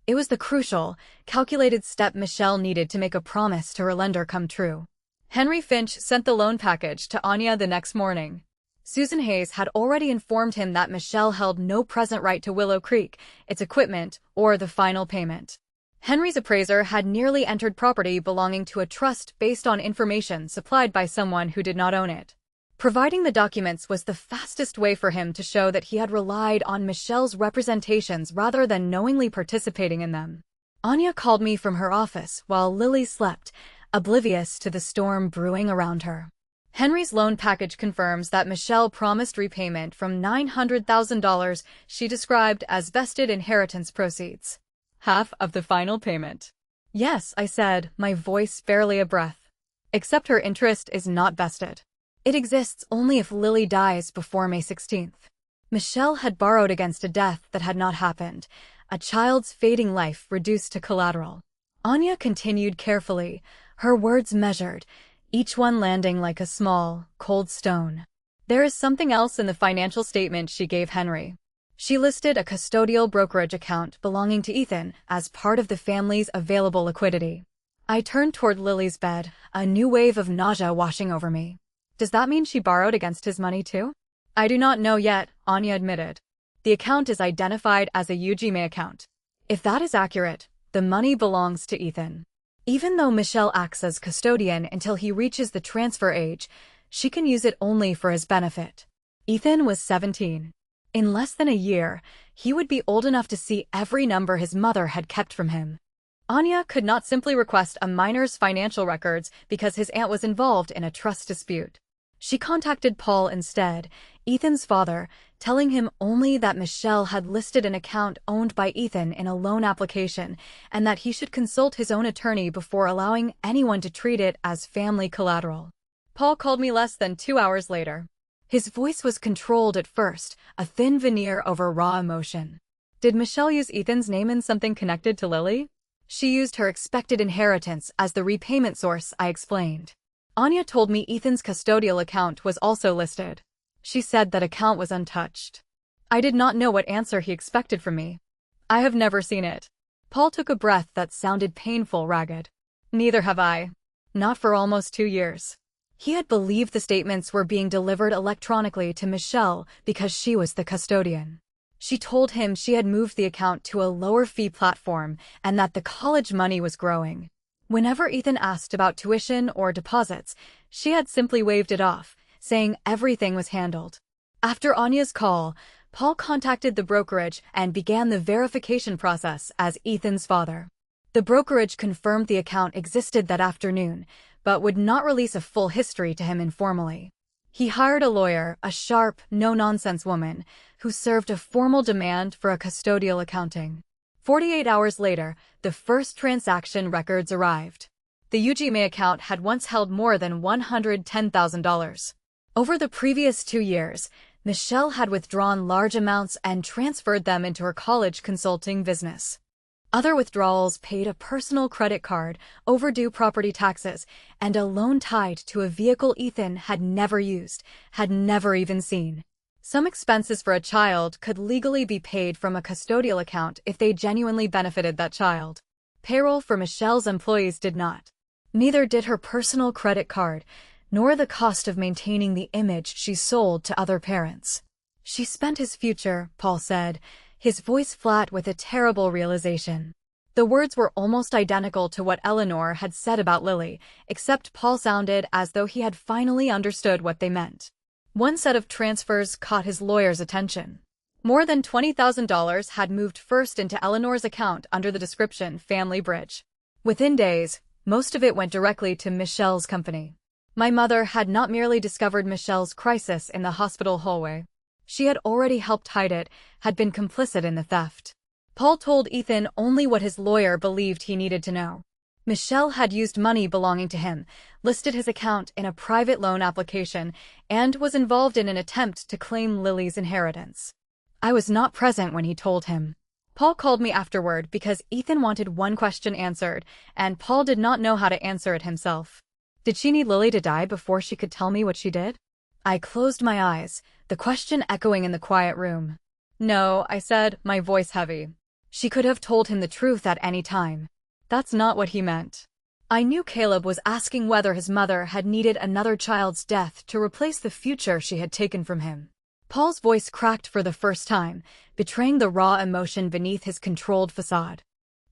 [SPEAKER 1] It was the crucial, calculated step Michelle needed to make a promise to her lender come true. Henry Finch sent the loan package to Anya the next morning. Susan Hayes had already informed him that Michelle held no present right to Willow Creek, its equipment, or the final payment. Henry's appraiser had nearly entered property belonging to a trust based on information supplied by someone who did not own it. Providing the documents was the fastest way for him to show that he had relied on Michelle's representations rather than knowingly participating in them. Anya called me from her office while Lily slept, oblivious to the storm brewing around her. Henry's loan package confirms that Michelle promised repayment from $900,000 she described as vested inheritance proceeds. Half of the final payment. Yes, I said, my voice barely a breath. Except her interest is not vested. It exists only if Lily dies before May 16th. Michelle had borrowed against a death that had not happened, a child's fading life reduced to collateral. Anya continued carefully, her words measured, each one landing like a small, cold stone. There is something else in the financial statement she gave Henry. She listed a custodial brokerage account belonging to Ethan as part of the family's available liquidity. I turned toward Lily's bed, a new wave of nausea washing over me. Does that mean she borrowed against his money too? I do not know yet, Anya admitted. The account is identified as a UGMA account. If that is accurate, the money belongs to Ethan. Even though Michelle acts as custodian until he reaches the transfer age, she can use it only for his benefit. Ethan was 17. In less than a year, he would be old enough to see every number his mother had kept from him. Anya could not simply request a minor's financial records because his aunt was involved in a trust dispute. She contacted Paul instead, Ethan's father, telling him only that Michelle had listed an account owned by Ethan in a loan application and that he should consult his own attorney before allowing anyone to treat it as family collateral. Paul called me less than 2 hours later. His voice was controlled at first, a thin veneer over raw emotion. Did Michelle use Ethan's name in something connected to Lily? She used her expected inheritance as the repayment source, I explained. Anya told me Ethan's custodial account was also listed. She said that account was untouched. I did not know what answer he expected from me. I have never seen it. Paul took a breath that sounded painful, ragged. Neither have I. Not for almost 2 years. He had believed the statements were being delivered electronically to Michelle because she was the custodian. She told him she had moved the account to a lower-fee platform and that the college money was growing. Whenever Ethan asked about tuition or deposits, she had simply waved it off, saying everything was handled. After Anya's call, Paul contacted the brokerage and began the verification process as Ethan's father. The brokerage confirmed the account existed that afternoon, but would not release a full history to him informally. He hired a lawyer, a sharp, no-nonsense woman, who served a formal demand for a custodial accounting. 48 hours later, the first transaction records arrived. The UGMA account had once held more than $110,000. Over the previous 2 years, Michelle had withdrawn large amounts and transferred them into her college consulting business. Other withdrawals paid a personal credit card, overdue property taxes, and a loan tied to a vehicle Ethan had never used, had never even seen. Some expenses for a child could legally be paid from a custodial account if they genuinely benefited that child. Payroll for Michelle's employees did not. Neither did her personal credit card, nor the cost of maintaining the image she sold to other parents. She spent his future, Paul said, his voice flat with a terrible realization. The words were almost identical to what Eleanor had said about Lily, except Paul sounded as though he had finally understood what they meant. One set of transfers caught his lawyer's attention. More than $20,000 had moved first into Eleanor's account under the description Family Bridge. Within days, most of it went directly to Michelle's company. My mother had not merely discovered Michelle's crisis in the hospital hallway. She had already helped hide it, had been complicit in the theft. Paul told Ethan only what his lawyer believed he needed to know. Michelle had used money belonging to him, listed his account in a private loan application, and was involved in an attempt to claim Lily's inheritance. I was not present when he told him. Paul called me afterward because Ethan wanted one question answered, and Paul did not know how to answer it himself. Did she need Lily to die before she could tell me what she did? I closed my eyes, the question echoing in the quiet room. No, I said, my voice heavy. She could have told him the truth at any time. That's not what he meant. I knew Caleb was asking whether his mother had needed another child's death to replace the future she had taken from him. Paul's voice cracked for the first time, betraying the raw emotion beneath his controlled facade.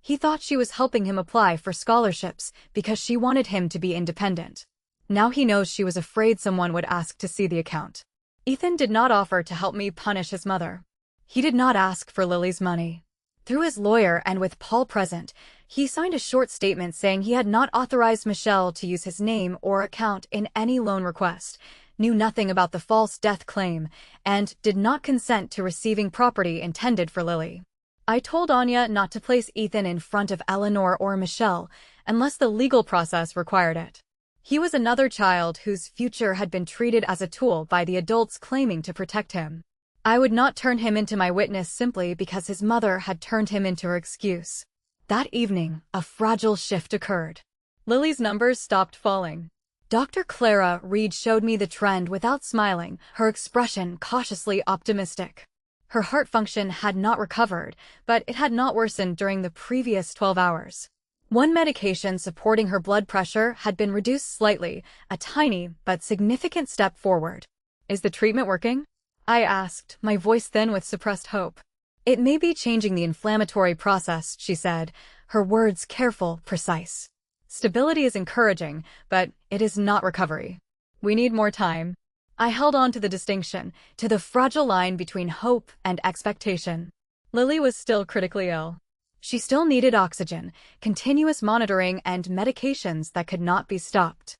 [SPEAKER 1] He thought she was helping him apply for scholarships because she wanted him to be independent. Now he knows she was afraid someone would ask to see the account. Ethan did not offer to help me punish his mother. He did not ask for Lily's money. Through his lawyer and with Paul present, he signed a short statement saying he had not authorized Michelle to use his name or account in any loan request, knew nothing about the false death claim, and did not consent to receiving property intended for Lily. I told Anya not to place Ethan in front of Eleanor or Michelle unless the legal process required it. He was another child whose future had been treated as a tool by the adults claiming to protect him. I would not turn him into my witness simply because his mother had turned him into her excuse. That evening, a fragile shift occurred. Lily's numbers stopped falling. Dr. Clara Reed showed me the trend without smiling, her expression cautiously optimistic. Her heart function had not recovered, but it had not worsened during the previous 12 hours. One medication supporting her blood pressure had been reduced slightly, a tiny but significant step forward. Is the treatment working? I asked, my voice thin with suppressed hope. It may be changing the inflammatory process, she said, her words careful, precise. Stability is encouraging, but it is not recovery. We need more time. I held on to the distinction, to the fragile line between hope and expectation. Lily was still critically ill. She still needed oxygen, continuous monitoring, and medications that could not be stopped.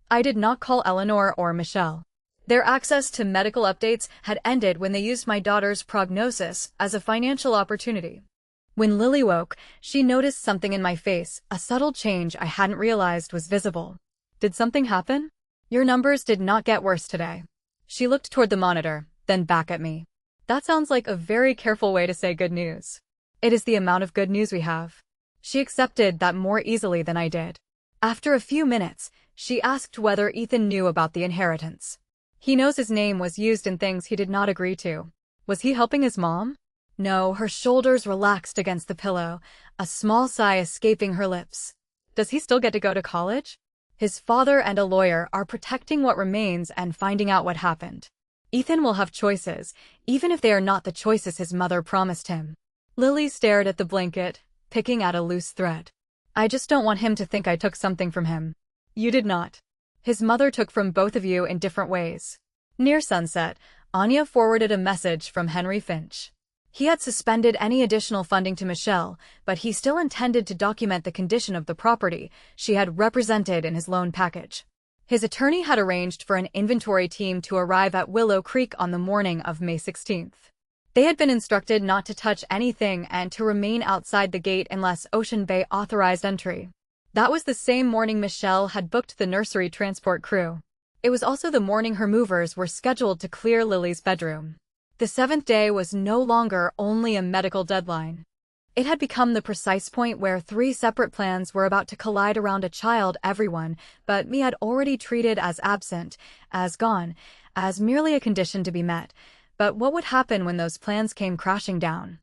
[SPEAKER 1] I did not call Eleanor or Michelle. Their access to medical updates had ended when they used my daughter's prognosis as a financial opportunity. When Lily woke, she noticed something in my face, a subtle change I hadn't realized was visible. Did something happen? Your numbers did not get worse today. She looked toward the monitor, then back at me. That sounds like a very careful way to say good news. It is the amount of good news we have. She accepted that more easily than I did. After a few minutes, she asked whether Ethan knew about the inheritance. He knows his name was used in things he did not agree to. Was he helping his mom? No, her shoulders relaxed against the pillow, a small sigh escaping her lips. Does he still get to go to college? His father and a lawyer are protecting what remains and finding out what happened. Ethan will have choices, even if they are not the choices his mother promised him. Lily stared at the blanket, picking at a loose thread. I just don't want him to think I took something from him. You did not. His mother took from both of you in different ways. Near sunset, Anya forwarded a message from Henry Finch. He had suspended any additional funding to Michelle, but he still intended to document the condition of the property she had represented in his loan package. His attorney had arranged for an inventory team to arrive at Willow Creek on the morning of May 16th. They had been instructed not to touch anything and to remain outside the gate unless Ocean Bay authorized entry. That was the same morning Michelle had booked the nursery transport crew. It was also the morning her movers were scheduled to clear Lily's bedroom. The seventh day was no longer only a medical deadline. It had become the precise point where three separate plans were about to collide around a child everyone but me had already treated as absent, as gone, as merely a condition to be met, But what would happen when those plans came crashing down?